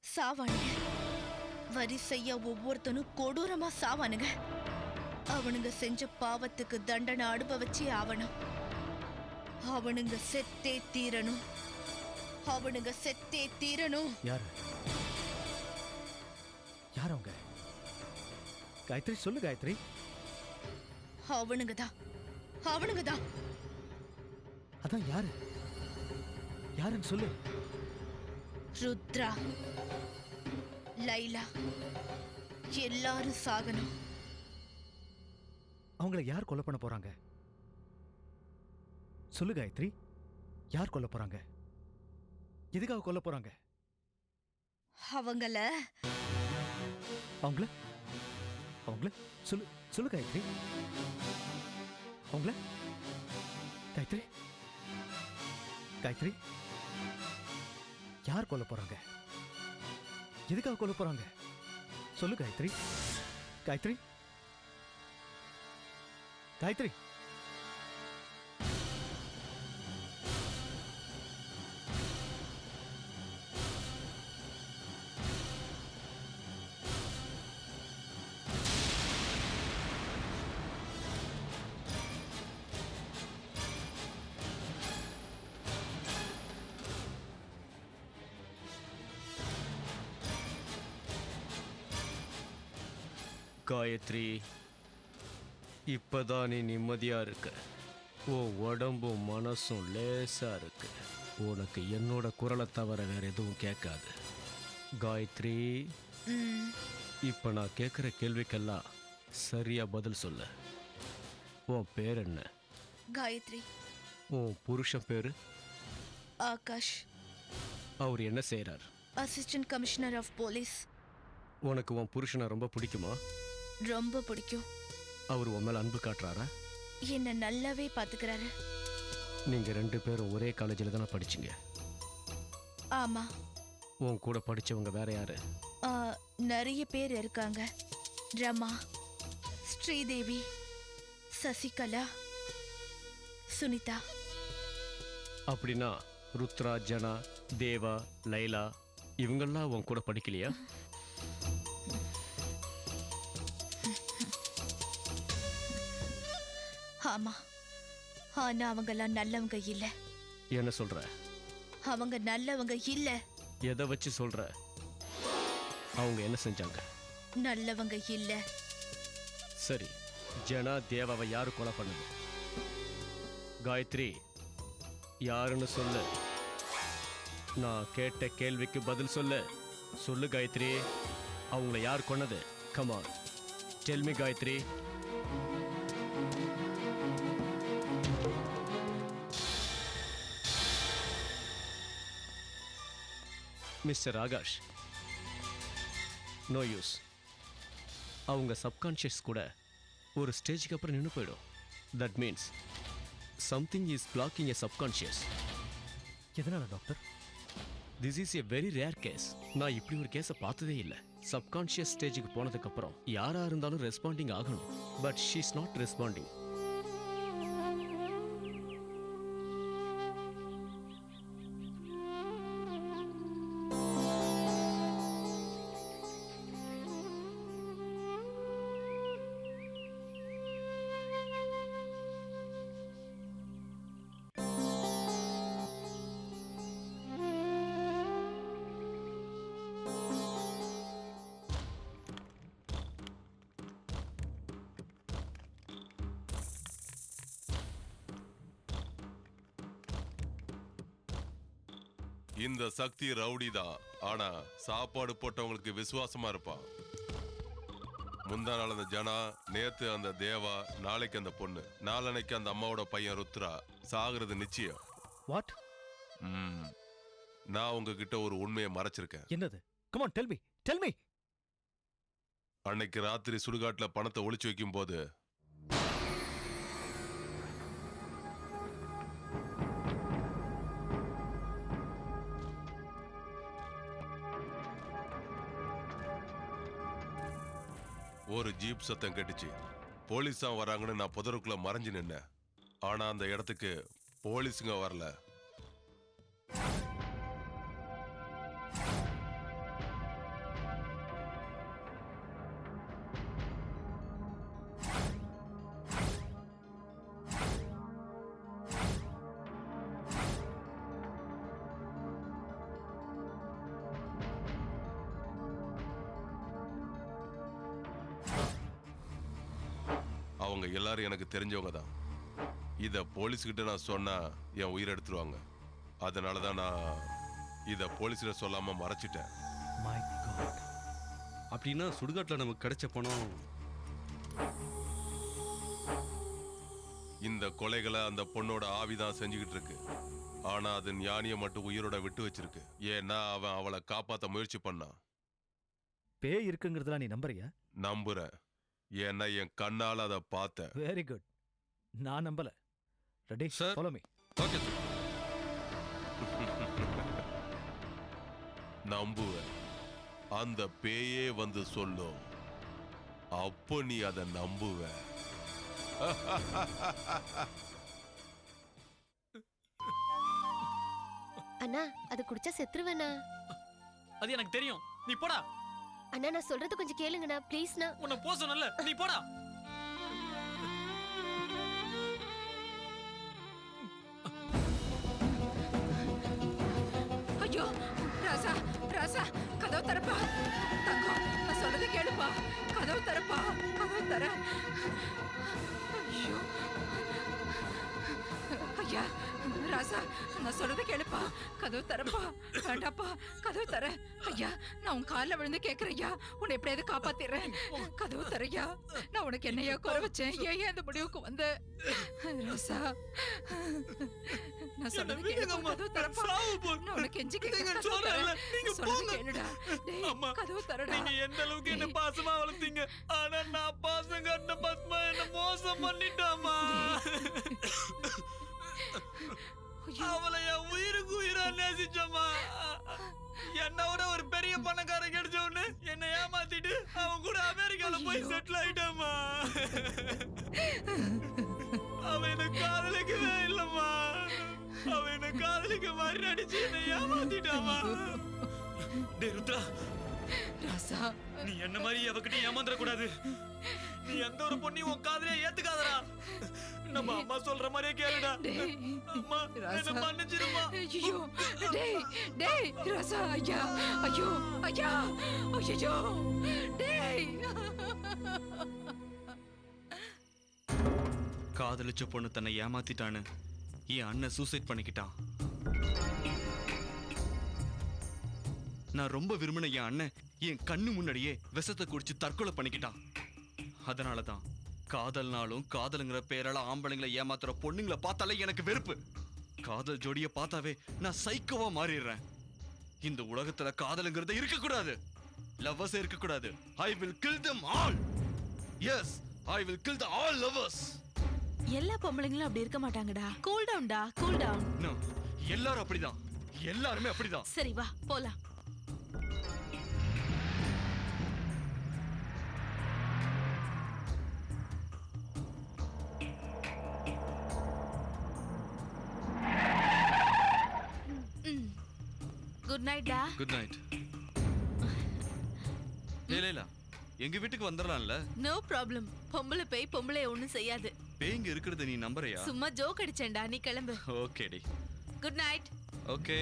சாவானுங்க. வரிசையா ஒவ்வொருத்தனும் கொடூரமா சாவானுங்க. அவனுங்க செஞ்ச பாவத்துக்கு தண்டனை அனுபவிச்சே ஆவணும். அவனுங்க செத்தே தீரணும். அவனுங்க செத்தே தீரணும். யாரு? யார் அவங்க? காயத்ரி, சொல்லு காயத்ரி. அவனுங்க தான், அவனுங்க தான். அதான் யாரு? யாருன்னு சொல்லு. ருத்ரா, லைலா, எல்லாரும் சாகணும். அவங்கள யார் கொலை பண்ண போறாங்க? சொல்லு காயத்ரி, யார் கொல்ல போறாங்க? எதுக்காக கொல்ல போறாங்க? அவங்கள அவங்கள அவங்கள சொல்லு, சொல்லு காயத்ரி. அவங்கள காயத்ரி, காயத்ரி, யார் கொல்ல போறாங்க? எதுக்காக கொல்ல போறாங்க? சொல்லு காயத்ரி. காயத்ரி, காயத்ரி. காயத்ரி, இப்பதான் நீ நிம்மதியா இருக்க. உன் உடம்பும் மனசும் லேசா இருக்கு. உனக்கு என்னோட குரலை தவிர வேற எதுவும் கேட்காது. காயத்ரி, இப்ப நான் கேட்குற கேள்விக்கெல்லாம் சரியா பதில் சொல்ல. உன் பேர் என்ன? காயத்ரி. உன் புருஷன் பேரு? ஆகாஷ். அவர் என்ன செய்கிறார்? Assistant commissioner of police. உனக்கு உன் புருஷனை ரொம்ப பிடிக்குமா? ரொம்ப பிடிக்கும். அவர் உன் மேல அன்பு காட்டுறாரா? என்ன நல்லாவே பாத்துக்கிறாரு. நீங்க 2 பேரும் ஒரே காலேஜில் தானே படிச்சீங்க? ஆமா. உன் கூட படிச்சவங்க வேற யாரு? நிறைய பேர் இருக்காங்க. ரமா, ஸ்ரீதேவி, சசிகலா, சுனிதா. அப்படின்னா ருத்ரா, ஜனா, தேவா, லைலா இவங்கெல்லாம் உன் கூட படிக்கலையா? ஆமா, ஆனா அவங்கெல்லாம் நல்லவங்க இல்ல. என்ன சொல்ற? அவங்க நல்லவங்க இல்ல. எதை வச்சு சொல்ற? அவங்க என்ன செஞ்சாங்க? நல்லவங்க இல்ல. சரி, ஜனா, தேவாவை யாரு கொலை பண்ணுது? காயத்ரி, யாருன்னு சொல்லு. நான் கேட்ட கேள்விக்கு பதில் சொல்லு. சொல்லு காயத்ரி, அவங்கள யார் கொன்னது? Come on, tell me Gayathri. Mister Akash, no use. அவங்க சப்கான்ஷியஸ் கூட ஒரு ஸ்டேஜுக்கு அப்புறம் நின்று போயிடும். That means something is blocking a subconscious. எதனால doctor? This is a very rare case. நான் இப்படி ஒரு கேஸை பார்த்ததே இல்லை. சப்கான்ஷியஸ் ஸ்டேஜுக்கு போனதுக்கு அப்புறம் யாரா இருந்தாலும் ரெஸ்பாண்டிங் ஆகணும். But she is not responding. இந்த சக்தி ரவுடி தான், ஆனா சாப்பாடு போட்டவங்களுக்கு விசுவாசமா இருப்பான். முந்தா நாள் அந்த ஜனா, நேத்து அந்த தேவா, நாளைக்கு அந்த பொண்ணு, நாளனைக்கு அந்த அம்மாவோட பையன் ருத்ரா சாகுறது நிச்சயம். வாட்? நான் உங்ககிட்ட ஒரு உண்மையை மறைச்சிருக்கேன். என்னது? Come on, tell me, tell me. அன்னைக்கு ராத்திரி சுடுகாட்டுல பணத்தை ஒளிச்சு வைக்கும் போது ஒரு ஜீப் சத்தம் கேட்டுச்சு. போலீஸா வராங்கன்னு நான் புதருக்குள்ள மறைஞ்சு நின்னேன். ஆனா அந்த இடத்துக்கு போலீஸுங்க வரல. அவங்க எல்லாரும் எனக்கு தெரிஞ்சவங்க தான். இத போலீஸ்கிட்ட நான் சொன்னா என் உயிரை எடுத்துருவாங்க. அதனாலதான் நான் இத போலீஸ்கிட்ட சொல்லாம மறைச்சிட்டேன். அப்படின்னா சுடுகாட்டுல நமக்கு கிடைச்ச பணம் இந்த கொலைகளை அந்த பொண்ணோட ஆவிதான் செஞ்சுக்கிட்டு இருக்கு. ஆனா அது ஞானிய மட்டும் உயிரோட விட்டு வச்சிருக்கு. ஏன்னா அவன் அவளை காப்பாத்த முயற்சி பண்ணான். பேய் இருக்குங்கிறதுலாம் நீ நம்புறியா? நம்புறேன். ஏன்னா என் கண்ணால அதை பார்த்தேன். Very good. நான் நம்பல. Ready? Follow me. Okay sir. நம்புவேன். அந்த பேயே வந்து சொல்லும். அப்போ நீ அதை நம்புவ. அண்ணா, அது குடிச்சா செத்துருவேண்ணா. அது எனக்கு தெரியும். நீ போடா. அண்ணா, நான் சொல்றது கொஞ்சம் கேளுங்கண்ணா, ப்ளீஸ்ண்ணா. உன்னை போ சொன்னல, நீ போடா. ஐயோ, ராசா, ராசா, கதவு தரப்பா. தங்கம், நான் சொல்றது கேளுப்பா. கதவு தரப்பா, கதவு தர. ஐயோ, ஐயா, ராசா, ராசா நான் சொல்றதை கேளுப்பா, கதவு தரப்பா. வேண்டாப்பா, கதவு தர. ஐயா நான் உன் காலில் விழுந்து கேட்கிறேன் ஐயா, உன்னை எப்படியாவது காப்பாத்திடுறேன். கதவு தரையா. நான் உனக்கு என்னையா குறை வச்சேன்? ஏன் அந்த முடிவுக்கு வந்த? ராசா நான் சொல்றது கேளுப்பா, கதவு தரப்பா. நான் உனக்கு கெஞ்சி கேட்கிறேன், சொல்றது கேளுடா. டேய், கதவு தரடா. நீங்க எந்த அளவுக்கு என்ன பாசமா வளர்த்தீங்க, ஆனா நான் பாசம் கட்ட பத்மா என்ன மோசம் பண்ணிட்டாமா. அவளை என் உயிருக்கு உயிரா நேசிச்சம்மா. என்னோட ஒரு பெரிய பணக்காரன் கிடைச்ச உடனே என்னை ஏமாத்திட்டு அவன் கூட அமெரிக்கால போய் செட்டில் ஆயிட்டாமா. அவன் என்ன காதலிக்கவே இல்லம்மா. அவன் என்ன காதலிக்க மாதிரி நடிச்சு என்னை ஏமாத்திட்டாமா. டேய் ருத்ரா, ராசா நீ என்ன மாதிரி அவகிட்ட ஏமாந்துட கூடாது. நீ எந்த ஒரு பொண்ணையும் உன் காதலியா ஏத்துக்காதடா. நம்ம அம்மா சொல்ற மாதிரியே கேளுடா. அம்மா என்ன மன்னிச்சிருமா. ஐயோ டேய் டேய் ராசா, ஐயா ஐயோ ஐயா ஐயோ டேய். காதலிச்ச பொண்ணு தன்னை ஏமாத்திட்டான்னு என் அண்ணன் சூசைட் பண்ணிக்கிட்டான். நான் ரொம்ப விரும்பின என் அண்ணன் என் கண்ணு முன்னாடியே விஷத்தை குடிச்சு தற்கொலை பண்ணிக்கிட்டான். அதனாலதான் காதல்னாலும் காதலுங்கிற பேரால ஆம்பளைங்களை ஏமாத்துற பொண்ணுங்களை பார்த்தாலே எனக்கு வெறுப்பு. காதல் ஜோடிய பார்த்தாவே நான் சைக்கோவா மாறிடுறேன். இந்த உலகத்துல காதலுங்கிறது இருக்கக்கூடாது, லவ்வர்ஸ் இருக்கக்கூடாது. I will kill them all. Yes, I will kill the all lovers. எல்லா பொம்பளைங்களும் அப்படி இருக்க மாட்டாங்கடா. கூல் டவுன்டா, கூல் டவுன். No, எல்லாரும் அப்படிதான், எல்லாருமே அப்படிதான். சரி வா போலாம். குட் நைட் டா. Good night. லேலா, எங்க வீட்டுக்கு வந்துடலாம்ல? No problem. பொம்பளை பேய் பொம்பளை ஒண்ணும் செய்யாது. பேய்ங்க இருக்கிறது நீ நம்புறியா? சும்மா ஜோக் அடிச்சேன்டா, நீ கிளம்பு. ஓகே டி. Good night. Okay.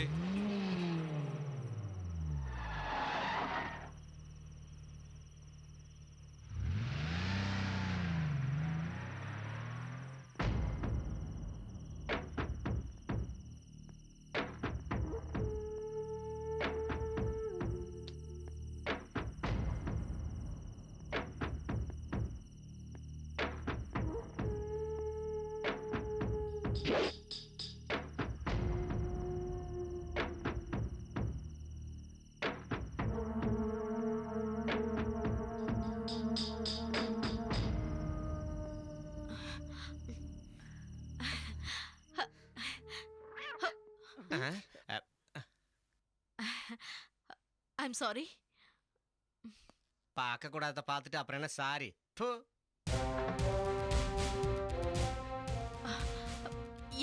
I'm sorry. பார்க்க கூடாத பார்த்துட்டு அப்புறம் என்ன சாரி?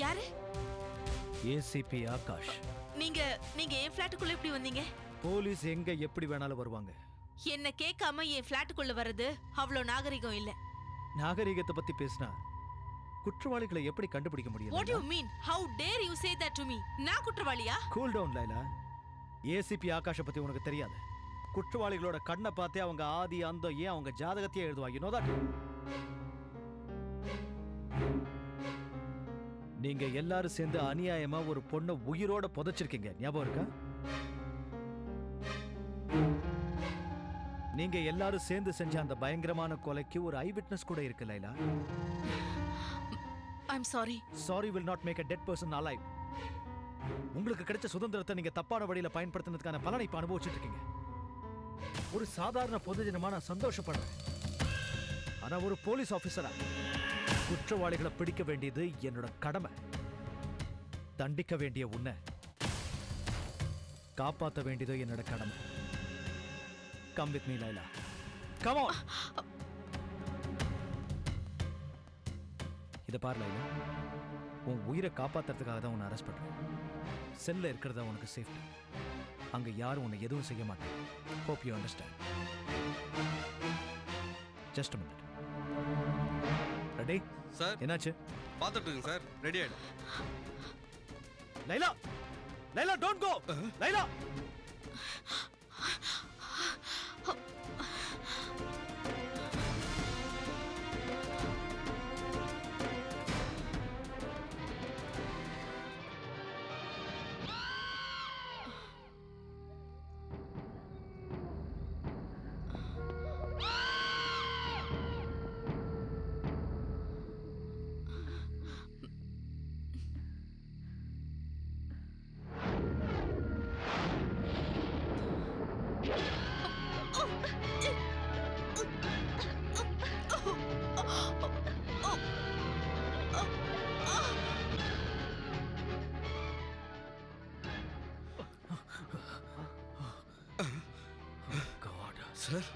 யாரு? ஏசிபி ஆகாஷ். நீங்க நீங்க என் ஃபிளாட்டுக்குள்ள எப்படி வந்தீங்க? போலீஸ் எங்க எப்படி வேணாலும் வருவாங்க. என்ன கேட்காம என் ஃபிளாட்டுக்குள்ள வர்றது அவ்வளோ நாகரிகம் இல்ல. நாகரிகத்தை பத்தி பேசினா குற்றவாளிகளை எப்படி கண்டுபிடிக்க முடியும்? What do you mean? How dare you say that to me? நான் குற்றவாளியா? Cool down Laila. ஏசிபி ஆகாஷை பத்தி உனக்கு தெரியாது. குற்றவாளிகளோட கண்ணை பார்த்தே அவங்க ஆதி அந்தம் ஏன் அவங்க ஜாதகத்தையே எழுதுவாங்க. You know that? நீங்க எல்லாரும் சேர்ந்து அநியாயமா ஒரு பொண்ணை உயிரோட புதைச்சிருக்கீங்க, ஞாபகம் இருக்கா? நீங்க எல்லாரும் சேர்ந்து செஞ்ச அந்த பயங்கரமான கொலைக்கு ஒரு ஐ விட்னஸ் கூட இருக்கு Laila. I'm sorry. Sorry will not make a dead person alive. உங்களுக்கு கிடைச்ச சுதந்திரத்தை நீங்க தப்பான வழியில பயன்படுத்தினதுக்கான பலனை இப்ப அனுபவிச்சுட்டு இருக்கீங்க. ஒரு சாதாரண பொதுஜனமா நான் சந்தோஷப்படுறேன். ஆனா ஒரு போலீஸ் ஆபீசரா குற்றவாளிகளை பிடிக்க வேண்டியது என்னோட கடமை. தண்டிக்க வேண்டிய உன்னை காப்பாற்ற வேண்டியது என்னோட கடமை. Come with me, Laila. Come on. இத பாரு லைலா, உன் உயிரை காப்பாத்துறதுக்காக தான் உன்னை அரெஸ்ட் பண்றேன். செல்ல இருக்கிறதா உனக்கு சேஃப்டி. அங்க யாரும் உன்னை எதுவும் செய்ய மாட்டாங்க. Hope you understand. Just a minute. Ready? Sir. என்னாச்சு? பாத்துட்டு இருக்கேன் சார். ரெடி ஆயிடும். Laila, Laila don't go. Laila. Sir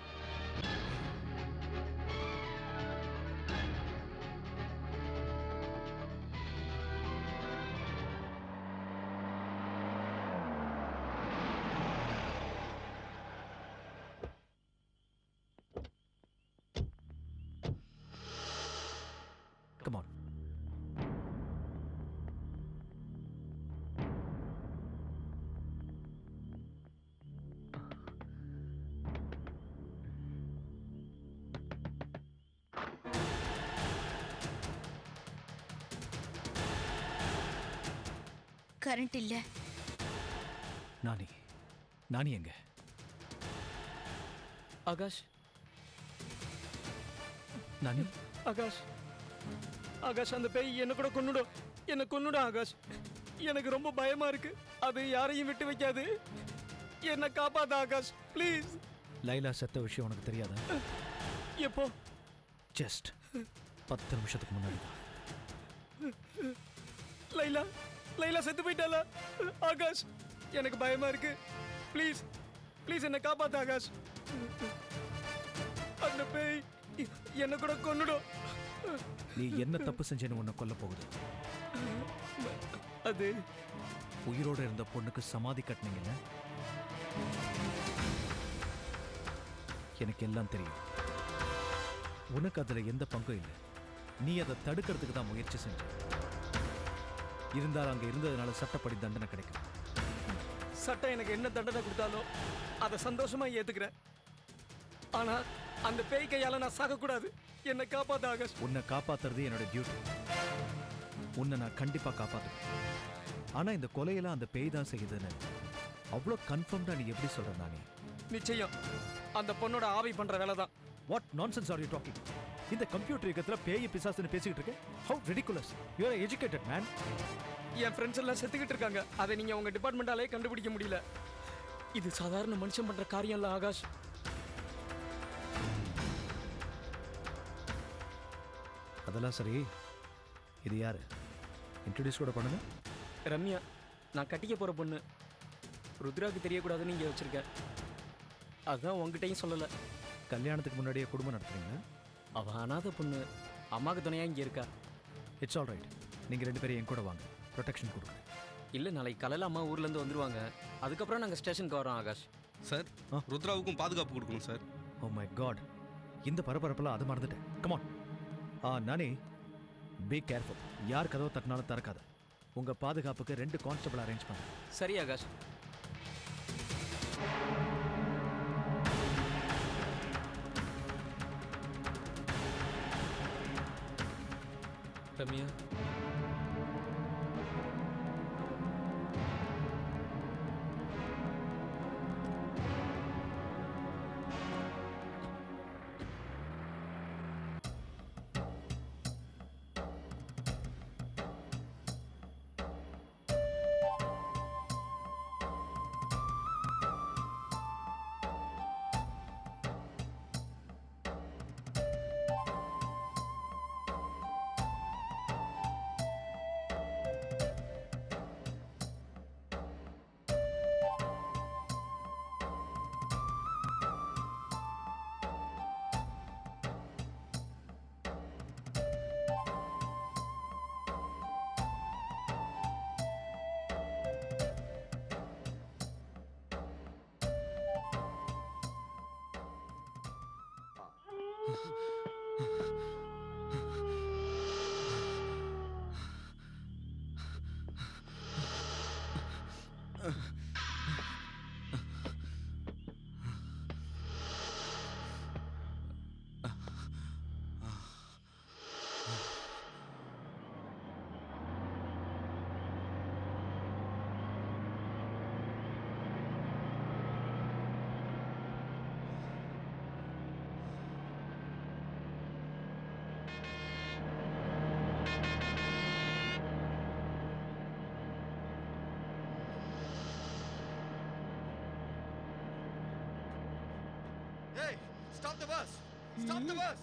Come on. Current இல்ல. நானி எங்க? ஆகாஷ், நானி ஆகாஷ், ஆகாஷ், அந்த பேய் என்ன கூட கொன்னுடும். என்ன கொன்னுடும் ஆகாஷ். எனக்கு ரொம்ப பயமா இருக்கு. அது யாரையும் விட்டு வைக்காது. என்ன காப்பாத்த ஆகாஷ், ப்ளீஸ். லைலா செத்த விஷயம் உனக்கு தெரியாதா? எப்போ? ஜஸ்ட் 10 நிமிஷத்துக்கு முன்னாடி தான். லைலா, லைலா செத்து போயிட்டாளா? ஆகாஷ், எனக்கு பயமா இருக்கு. ப்ளீஸ், ப்ளீஸ் என்ன காப்பாத்து ஆகாஷ். அந்த பேய் என்ன கூட கொன்னுடும். நீ என்ன தப்பு செஞ்சேன்னு உன்னை கொல்ல போகுது. அது உயிரோட இருந்த பொண்ணுக்கு சமாதி கட்டினீங்கன்னு எனக்கு எல்லாம் தெரியும். உனக்கு அதுல எந்த பங்கும் இல்லை. நீ அதை தடுக்கிறதுக்கு தான் முயற்சி செஞ்ச. இருந்தால் அங்க இருந்ததுனால சட்டப்படி தண்டனை கிடைக்கும். சட்டம் எனக்கு என்ன தண்டனை கொடுத்தாலும் அதை சந்தோஷமா ஏத்துக்கிறேன். ஆனா அந்த பேய் கையால நான் சாகக்கூடாது. என்னை காப்பாத்த ஆகாஷ். உன்னை காப்பாத்துறது என்னோட டியூட்டி. உன்னை நான் கண்டிப்பா காப்பாத்துவேன். ஆனா இந்த கொலையெல்லாம் அந்த பேய் தான் செய்யுதுன்னு அவ்வளோ கன்ஃபார்ம்டா நீ எப்படி சொல்ற? நானே நிச்சயம் அந்த பொண்ணோட ஆவி பண்ற வேலை தான். What nonsense are you talking? இந்த கம்ப்யூட்டர் யுகத்துல பேய் பிசாசுன்னு பேசிக்கிட்டு இருக்கு. How ridiculous. You are educated man. என் ஃப்ரெண்ட்ஸ் எல்லாம் செத்துக்கிட்டு இருக்காங்க. அதை நீங்க உங்க டிபார்ட்மெண்டாலே கண்டுபிடிக்க முடியல. இது சாதாரண மனுஷன் பண்ற காரியம் இல்ல ஆகாஷ். அதெல்லாம் சரி, இது யாரு? இன்ட்ரடியூஸ் கூட பண்ணுங்க. ரம்யா, நான் கட்டிக்க போற பொண்ணு. ருத்ராவுக்கு தெரியக்கூடாதுன்னு இங்கே வச்சிருக்கேன். அதுதான் உங்ககிட்டயும் சொல்லலை. கல்யாணத்துக்கு முன்னாடியே குடும்பம் நடத்துறீங்க. அவ அனாதை பொண்ணு. அம்மாவுக்கு துணையா இங்கே இருக்கா. It's all right. நீங்கள் 2 பேரும் என் கூட வாங்க. ப்ரொடெக்ஷன் கொடுங்க. இல்லை, நாளைக்கு காலையில் அம்மா ஊர்லேருந்து வந்துருவாங்க. அதுக்கப்புறம் நாங்கள் ஸ்டேஷனுக்கு வரோம் ஆகாஷ். சார், ருத்ராவுக்கும் பாதுகாப்பு கொடுக்கணும் சார். ஓ மை காட், இந்த பரபரப்பெல்லாம் அது மறந்துட்டேன். கமான். நானே, பி கேர்ஃபுல். யார் கதவை தட்டினாலும் திறக்காத. உங்கள் பாதுகாப்புக்கு 2 கான்ஸ்டபிள் அரேஞ்ச் பண்ண. சரி Akash. Ramya, Hey, stop the bus! Stop the bus!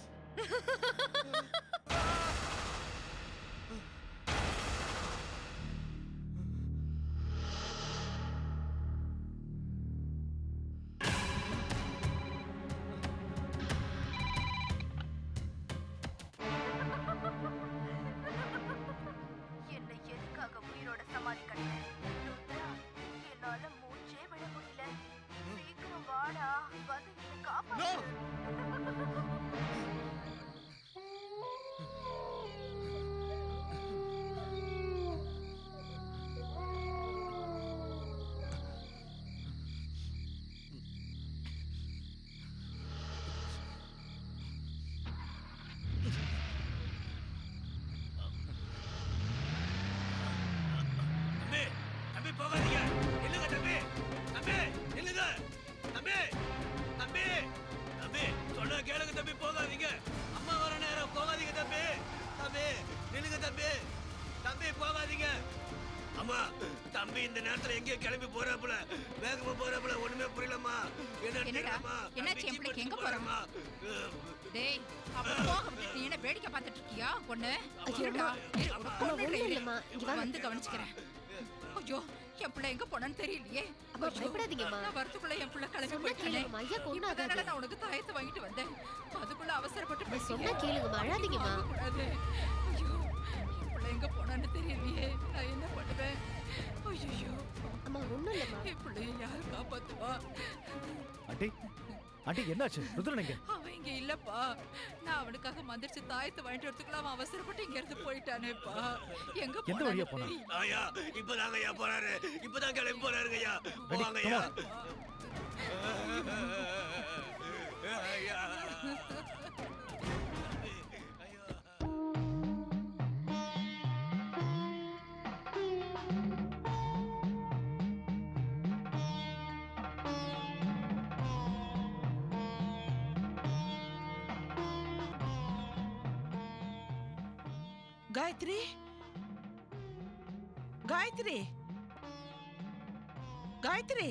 சொல்றேன் கேளுங்க தம்பி, போகாதீங்க. அம்மா வர நேரம், போகாதீங்க தம்பி. தம்பி நில்லுங்க தம்பி. தம்பி போகாதீங்க. அம்மா தம்பி இந்த நேரத்துல எங்கேயோ கிளம்பி போறாப்புல, வேகமா போறாப்புல, ஒண்ணுமே புரியலம்மா. என்னடா என்னாச்சு? என் பிள்ளைக்கு எங்க போறமா? டேய் அப்ப போக விட்டு நீ என்ன வேடிக்கை பார்த்துட்டு இருக்கியா பொண்ணு? வந்து கவனிச்சுக்கிறேன். ஐயோ என் பிள்ளை எங்க போனான்னு தெரியலையே. பயப்படாதீங்கம்மா. நான் வரதுக்குள்ள என் பிள்ளை கிளம்பி போயிட்டானே. இப்பதானே நான் உனக்கு தாயத்தை வாங்கிட்டு வந்தேன். அதுக்குள்ள அவசரப்பட்டு சொன்னா கேளுங்கம்மா, அழாதீங்கம்மா. ஐயோ என் பிள்ளை எங்க போனான்னு தெரியலையே. நான் என்ன பண்ணுவேன்? ஐயோ அம்மா ஒண்ணும் இல்லம்மா. என் பிள்ளைய யாரு காப்பாத்துவா? ஆண்டி ஆண்டி என்னாச்சு? ருத்ரன் எங்க? அவன் இங்க இல்லப்பா. நான் அவனுக்காக மந்திரிச்சு தாயத்தை வாங்கிட்டு வரதுக்குள்ள அவன் அவசரப்பட்டு இங்க இருந்து போயிட்டானேப்பா. எங்க எந்த வழியா போனா? ஐயா இப்பதாங்க ஐயா போறாரு. இப்பதான் கிளம்பி போறாருங்க ஐயா. போவாங்க ஐயா. ஐயா காயத்ரி, காயத்ரி, காயத்ரி.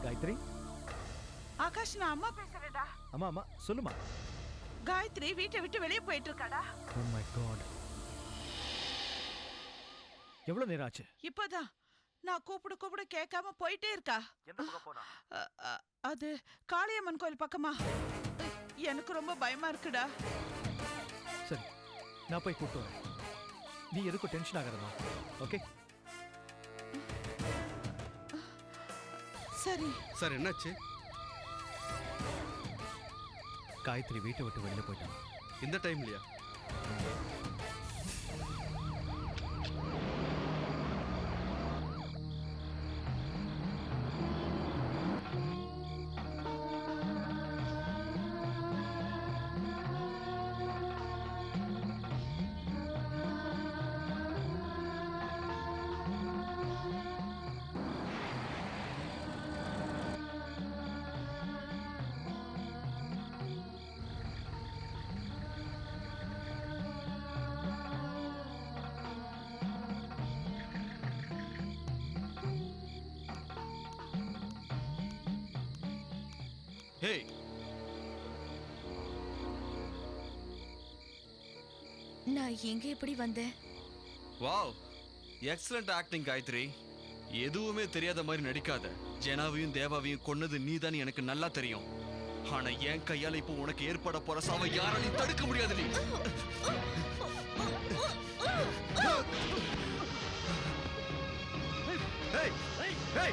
காயத்ரி. ஆகாஷ், நான் அம்மா பேசுறேன்டா. அம்மா அம்மா சொல்லுமா. காயத்ரி வீட்டை விட்டு வெளியே போயிட்டு இருக்காடா. Oh my god. எவ்வளவு நேரம் ஆச்சு? இப்பதான் நான் கூப்பிட கேட்காம போயிட்டே இருக்கா. எந்த பக்கம் போனா? அது காளியம்மன் கோயில் பக்கமா. எனக்கு ரொம்ப பயமா இருக்குடா. சரி நான் போய் கூப்பிட்டு வரேன். நீ எதுக்கும் டென்ஷன் ஆகாதம்மா. ஓகே சரி. சார் என்னாச்சு? காயத்ரி வீட்டை விட்டு வெளியில போயிட்டான். இந்த டைம்லயா? Hey. நான் எங்க எப்படி வந்தேன்? Wow, excellent acting Gayathri. எதுவுமே தெரியாத மாதிரி நடிக்காத. ஜெனாவையும் தேவாவையும் கொன்னது நீதான் எனக்கு நல்லா தெரியும். ஆனா என் கையால இப்போ உனக்கு ஏற்பட போற சாவை யாராலையும் தடுக்க முடியாது. நீ Hey! Hey! Hey!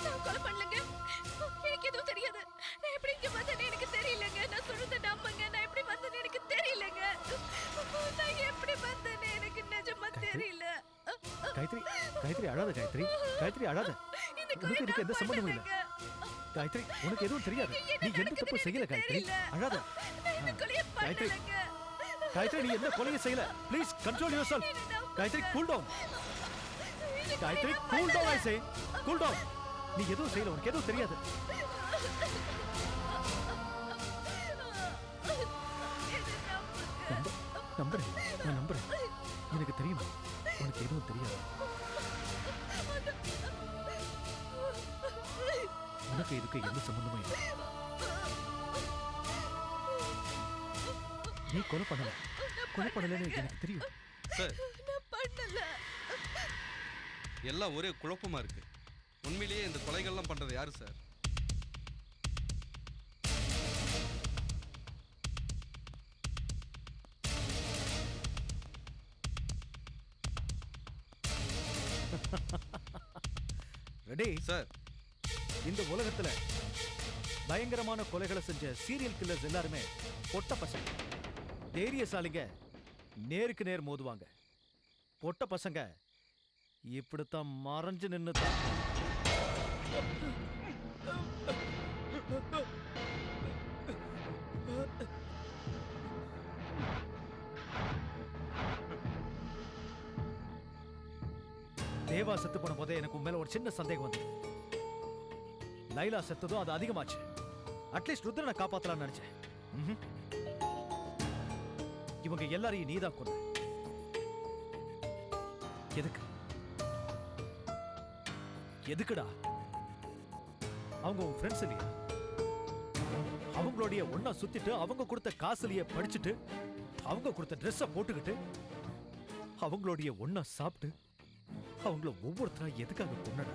நான் கொலை பண்ணலங்க. எனக்கு எதுவும் தெரியாது. நான் எப்படி இங்க வந்தேன்னு எனக்கு தெரியலங்க. நான் சொல்றத நம்புங்க. நான் எப்படி வந்தேன்னு எனக்கு தெரியலங்க. நான் எப்படி வந்தேன்னு எனக்கு நிஜமா தெரியல. காயத்ரி காயத்ரி அழாத காயத்ரி காயத்ரி அழாத. உனக்கு இதுக்கு எந்த சம்பந்தமும் இல்லை காயத்ரி. உனக்கு எதுவும் தெரியாது. நீ எந்த தப்பு செய்யல காயத்ரி. அழாத. காயத்ரி காயத்ரி நீ எந்த கொலையும் செய்யல. Please control yourself. Gayathri cool down. Gayathri cool down. I say cool down. நீ எதுவும் செய்யல. உனக்கு எதுவும் தெரியாது. நம்புறேன். நான் நம்புறேன். எனக்கு தெரியும் உனக்கு எதுவும் தெரியாது. உனக்கு இதுக்கு எந்த சம்பந்தமும் இல்லை. நீ கொலை பண்ணல. கொலை பண்ணலன்னு எனக்கு தெரியும். சார் நான் பண்ணல. எல்லாம் ஒரே குழப்பமா இருக்கு. உண்மையிலேயே இந்த கொலைகள்லாம் பண்றது யாரு சார்? Ready sir. இந்த உலகத்துல பயங்கரமான கொலைகளை செஞ்ச சீரியல் கில்லர்ஸ் எல்லாருமே பொட்ட பசங்க. தைரியசாலிங்க நேருக்கு நேர் மோதுவாங்க. பொட்ட பசங்க இப்படித்தான் மறைஞ்சு நின்னுதான். தேவா செத்து போன போதே எனக்கு உன் மேல ஒரு சின்ன சந்தேகம் வந்து. லைலா செத்ததும் அது அதிகமாச்சு. அட்லீஸ்ட் ருத்ரனை காப்பாத்தலாம்னு நினைச்சேன். இவங்க எல்லாரையும் நீதான் கொன்ன. எதுக்கு? எதுக்குடா? அவங்க உன் ஃப்ரெண்ட்ஸ் இல்லையா? அவங்களுடைய ஒன்னா சுத்திட்டு அவங்க கொடுத்த காசுலயே படிச்சுட்டு அவங்க கொடுத்த ட்ரெஸ்ஸை போட்டுக்கிட்டு அவங்களுடைய ஒன்னா சாப்பிட்டு அவங்கள ஒவ்வொருத்தரா எதுக்காக கொன்னடா?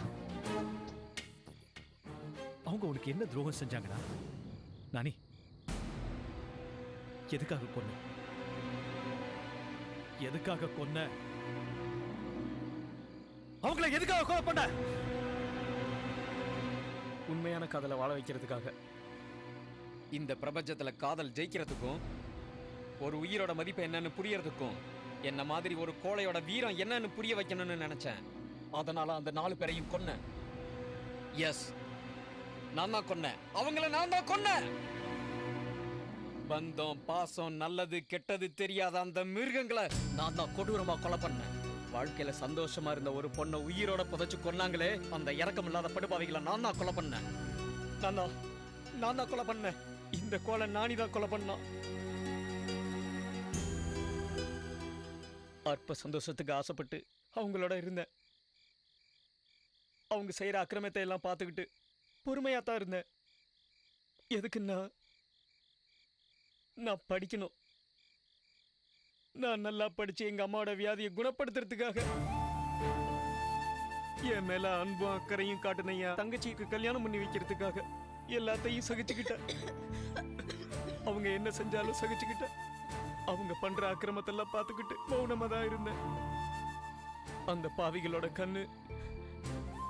அவங்க உனக்கு என்ன துரோகம் செஞ்சாங்கடா? நானி எதுக்காக கொன்ன? எதுக்காக கொன்ன? அவங்கள எதுக்காக கொலை பண்ண? உண்மையான காதலை வாழ வைக்கிறதுக்காக. இந்த பிரபஞ்சத்துல காதல் ஜெயிக்கிறதுக்கும் ஒரு உயிரோட மதிப்பு என்னன்னு புரியறதுக்கும் என்ன மாதிரி ஒரு கோழையோட வீரம் என்னன்னு புரிய வைக்கணும்னு நினைச்சேன். அதனால அந்த 4 பேரையும் கொன்னேன். எஸ், நான் தான் கொன்னேன். அவங்கள நான் தான் கொன்னேன். பந்தம், பாசம், நல்லது கெட்டது தெரியாத அந்த மிருகங்களை நான் தான் கொடூரமா கொலை பண்ணேன். வாழ்க்கையில சந்தோஷமா இருந்த ஒரு பொண்ணை உயிரோட புதைச்சு கொன்னாங்களே, அந்த இரக்கம் இல்லாத படுபாவிகளை நான் தான் கொலை பண்ணேன். நான் தான் கொலை பண்ணேன். இந்த கோலை நானி தான் கொலை பண்ணான். அற்ப சந்தோஷத்துக்கு ஆசைப்பட்டு அவங்களோட இருந்தேன். அவங்க செய்யற அக்கிரமத்தை எல்லாம் பார்த்துக்கிட்டு பொறுமையா தான் இருந்தேன். எதுக்குன்னா நான் படிக்கணும். நான் நல்லா படிச்சு எங்க அம்மாவோட வியாதியை குணப்படுத்துறதுக்காக. என் மேல அன்பும் அக்கறையும் காட்டுன என் தங்கச்சிக்கு கல்யாணம் பண்ணி வைக்கிறதுக்காக எல்லாத்தையும் சகிச்சுக்கிட்டேன். அவங்க என்ன செஞ்சாலும் சகிச்சுக்கிட்டேன். அவங்க பண்ற அக்கிரமத்தெல்லாம் பார்த்துக்கிட்டு மௌனமா தான் இருந்தேன். அந்த பாவிகளோட கண்ணு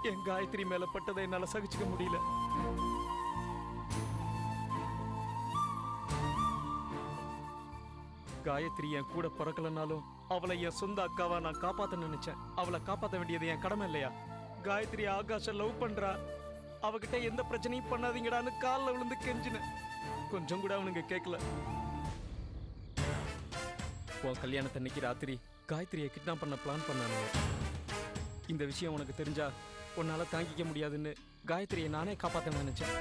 என் காயத்ரி மேல பட்டதை என்னால சகிச்சுக்க முடியல. காயத்ரி என் கூட பிறக்கலனாலும் அவளை என் சொந்த அக்காவா நான் காப்பாத்த நினைச்சேன். அவளை காப்பாத்த வேண்டியது என் கடமை இல்லையா? காயத்ரி ஆகாஷ லவ் பண்றா. அவகிட்ட எந்த பிரச்சனையும் பண்ணாதீங்கடான்னு காலில் விழுந்து கெஞ்சினேன். கொஞ்சம் கூட அவனுங்க கேட்கல. உன் கல்யாணத்தன்னைக்கு ராத்திரி காயத்ரியை கிட்னாப் பண்ண பிளான் பண்ணானுங்க. இந்த விஷயம் உனக்கு தெரிஞ்சா உன்னால தாங்கிக்க முடியாதுன்னு காயத்ரியை நானே காப்பாத்த நினைச்சேன்.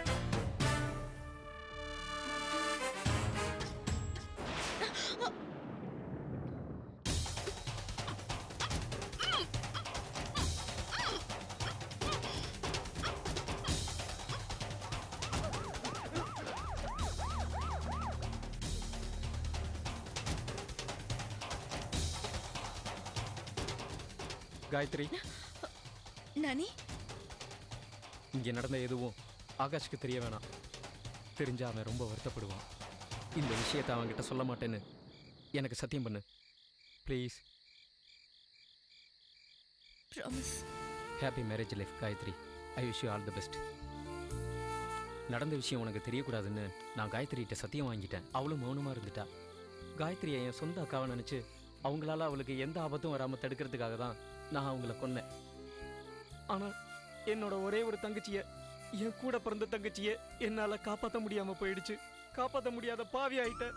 காயத்ரி, நானி, இங்க நடந்த எதுவும் ஆகாஷ்க்கு தெரிய வேணாம். தெரிஞ்சா அவன் ரொம்ப வருத்தப்படுவான். இந்த விஷயத்தை அவன்கிட்ட சொல்ல மாட்டேன்னு எனக்கு சத்தியம் பண்ணு please. Promise. Happy marriage life Gayathri. I wish you all the best. நடந்த விஷயம் உனக்கு தெரியக்கூடாதுன்னு நான் காயத்ரிகிட்ட சத்தியம் வாங்கிட்டேன். அவளும் மௌனமாக இருந்துட்டா. காயத்ரியை என் சொந்த அக்காவை நினச்சி அவங்களால அவளுக்கு எந்த ஆபத்தும் வராமல் தடுக்கிறதுக்காக தான் நான் அவங்கள கொன்னேன். ஆனால் என்னோட ஒரே ஒரு தங்கச்சியை, என் கூட பிறந்த தங்கச்சியை என்னால் காப்பாற்ற முடியாமல் போயிடுச்சு. காப்பாற்ற முடியாத பாவி ஆயிட்டேன்.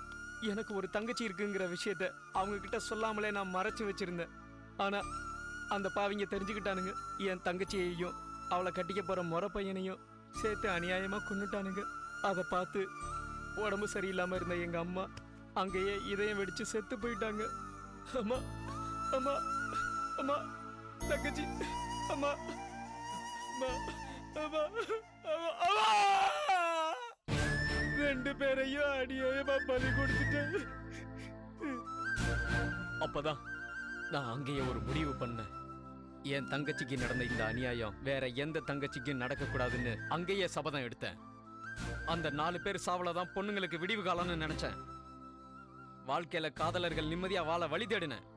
எனக்கு ஒரு தங்கச்சி இருக்குங்கிற விஷயத்த அவங்க கிட்ட சொல்லாமலே நான் மறைச்சு வச்சிருந்தேன். ஆனால் அந்த பாவிங்க தெரிஞ்சுக்கிட்டானுங்க. என் தங்கச்சியையும் அவளை கட்டிக்க போகிற முறை பையனையும் சேர்த்து அநியாயமாக கொண்டுட்டானுங்க. அதை பார்த்து உடம்பு சரியில்லாமல் இருந்த எங்கள் அம்மா அங்கேயே இதயம் வெடிச்சு செத்து போயிட்டாங்க. அம்மா அம்மா அம்மா தங்கச்சி அம்மா அம்மா அம்மா அம்மா அம்மா ரெண்டு பேரையும் அநியாயமா பலி கொடுத்துட்டேன். அப்பதான் நான் அங்கேயே ஒரு முடிவு பண்ணேன். என் தங்கச்சிக்கு நடந்த இந்த அநியாயம் வேற எந்த தங்கச்சிக்கும் நடக்கக்கூடாதுன்னு அங்கேயே சபதம் எடுத்தேன். அந்த 4 பேர் சாவல தான் பொண்ணுங்களுக்கு விடிவு காலம்னு நினைச்சேன். வாழ்க்கையில காதலர்கள் நிம்மதியா வாழ வழி தேடினேன்.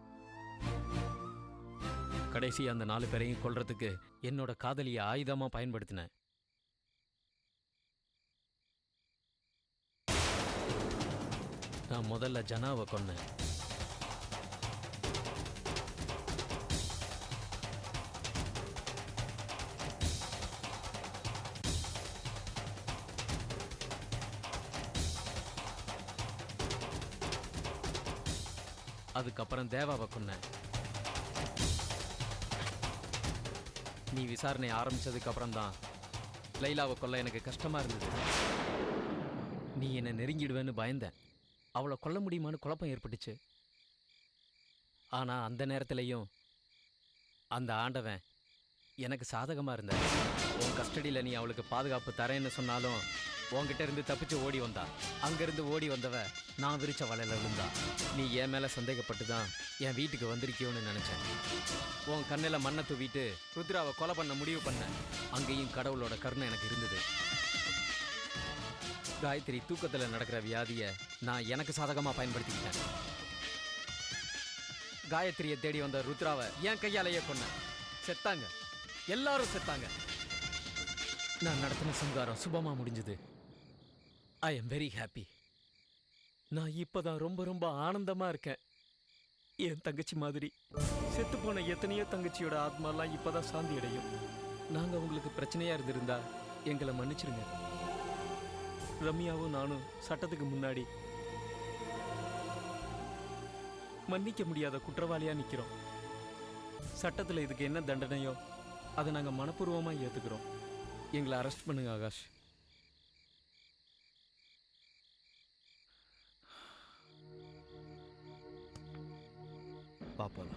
கடைசி அந்த 4 பேரையும் கொல்றதுக்கு என்னோட காதலியை ஆயுதமா பயன்படுத்தினேன். நான் முதல்ல ஜனாவை கொன்னேன். அதுக்கப்புறம் தேவாவை கொன்னேன். நீ விசாரணை ஆரம்பிச்சதுக்கு அப்புறம் தான் லைலாவை கொல்ல எனக்கு கஷ்டமா இருந்தது. நீ என்னை நெருங்கிடுவேன்னு பயந்தேன். அவளை கொல்ல முடியுமான்னு குழப்பம் ஏற்பட்டுச்சு. ஆனா அந்த நேரத்திலையும் அந்த ஆண்டவன் எனக்கு சாதகமா இருந்த. உன் கஸ்டடியில் நீ அவளுக்கு பாதுகாப்பு தரேன்னு சொன்னாலும் உன்கிட்ட இருந்து தப்பிச்சு ஓடி வந்தா. அங்கிருந்து ஓடி வந்தவ நான் விரிச்ச வலையில விழுந்தா. நீ என் மேல சந்தேகப்பட்டு தான் என் வீட்டுக்கு வந்திருக்கியோன்னு நினைச்சேன். உன் கண்ணில் மண்ணை தூவிட்டு ருத்ராவை கொலை பண்ண முடிவு பண்ண. அங்கேயும் கடவுளோட கருணை எனக்கு இருந்தது. காயத்ரி தூக்கத்தில் நடக்கிற வியாதியை நான் எனக்கு சாதகமாக பயன்படுத்திக்கிட்டேன். காயத்ரியை தேடி வந்த ருத்ராவை என் கையாலேயே கொன்னேன். செத்தாங்க, எல்லாரும் செத்தாங்க. நான் நடத்தின சங்காரம் சுபமா முடிஞ்சது. I am very happy. நான் இப்பதான் ரொம்ப ரொம்ப ஆனந்தமா இருக்கேன். என் தங்கச்சி மாதிரி செத்து போன எத்தனையோ தங்கச்சியோட ஆத்மாலாம் இப்பதான் சாந்தி அடையும். நாங்க உங்களுக்கு பிரச்சனையா இருந்திருந்தா எங்களை மன்னிச்சிருங்க. ரம்யாவும் நானும் சட்டத்துக்கு முன்னாடி மன்னிக்க முடியாத குற்றவாளியா நிக்கிறோம். சட்டத்துல இதுக்கு என்ன தண்டனையோ அதை நாங்க மனப்பூர்வமா ஏத்துக்கிறோம். எங்களை அரெஸ்ட் பண்ணுங்க ஆகாஷ். பாப்போம்.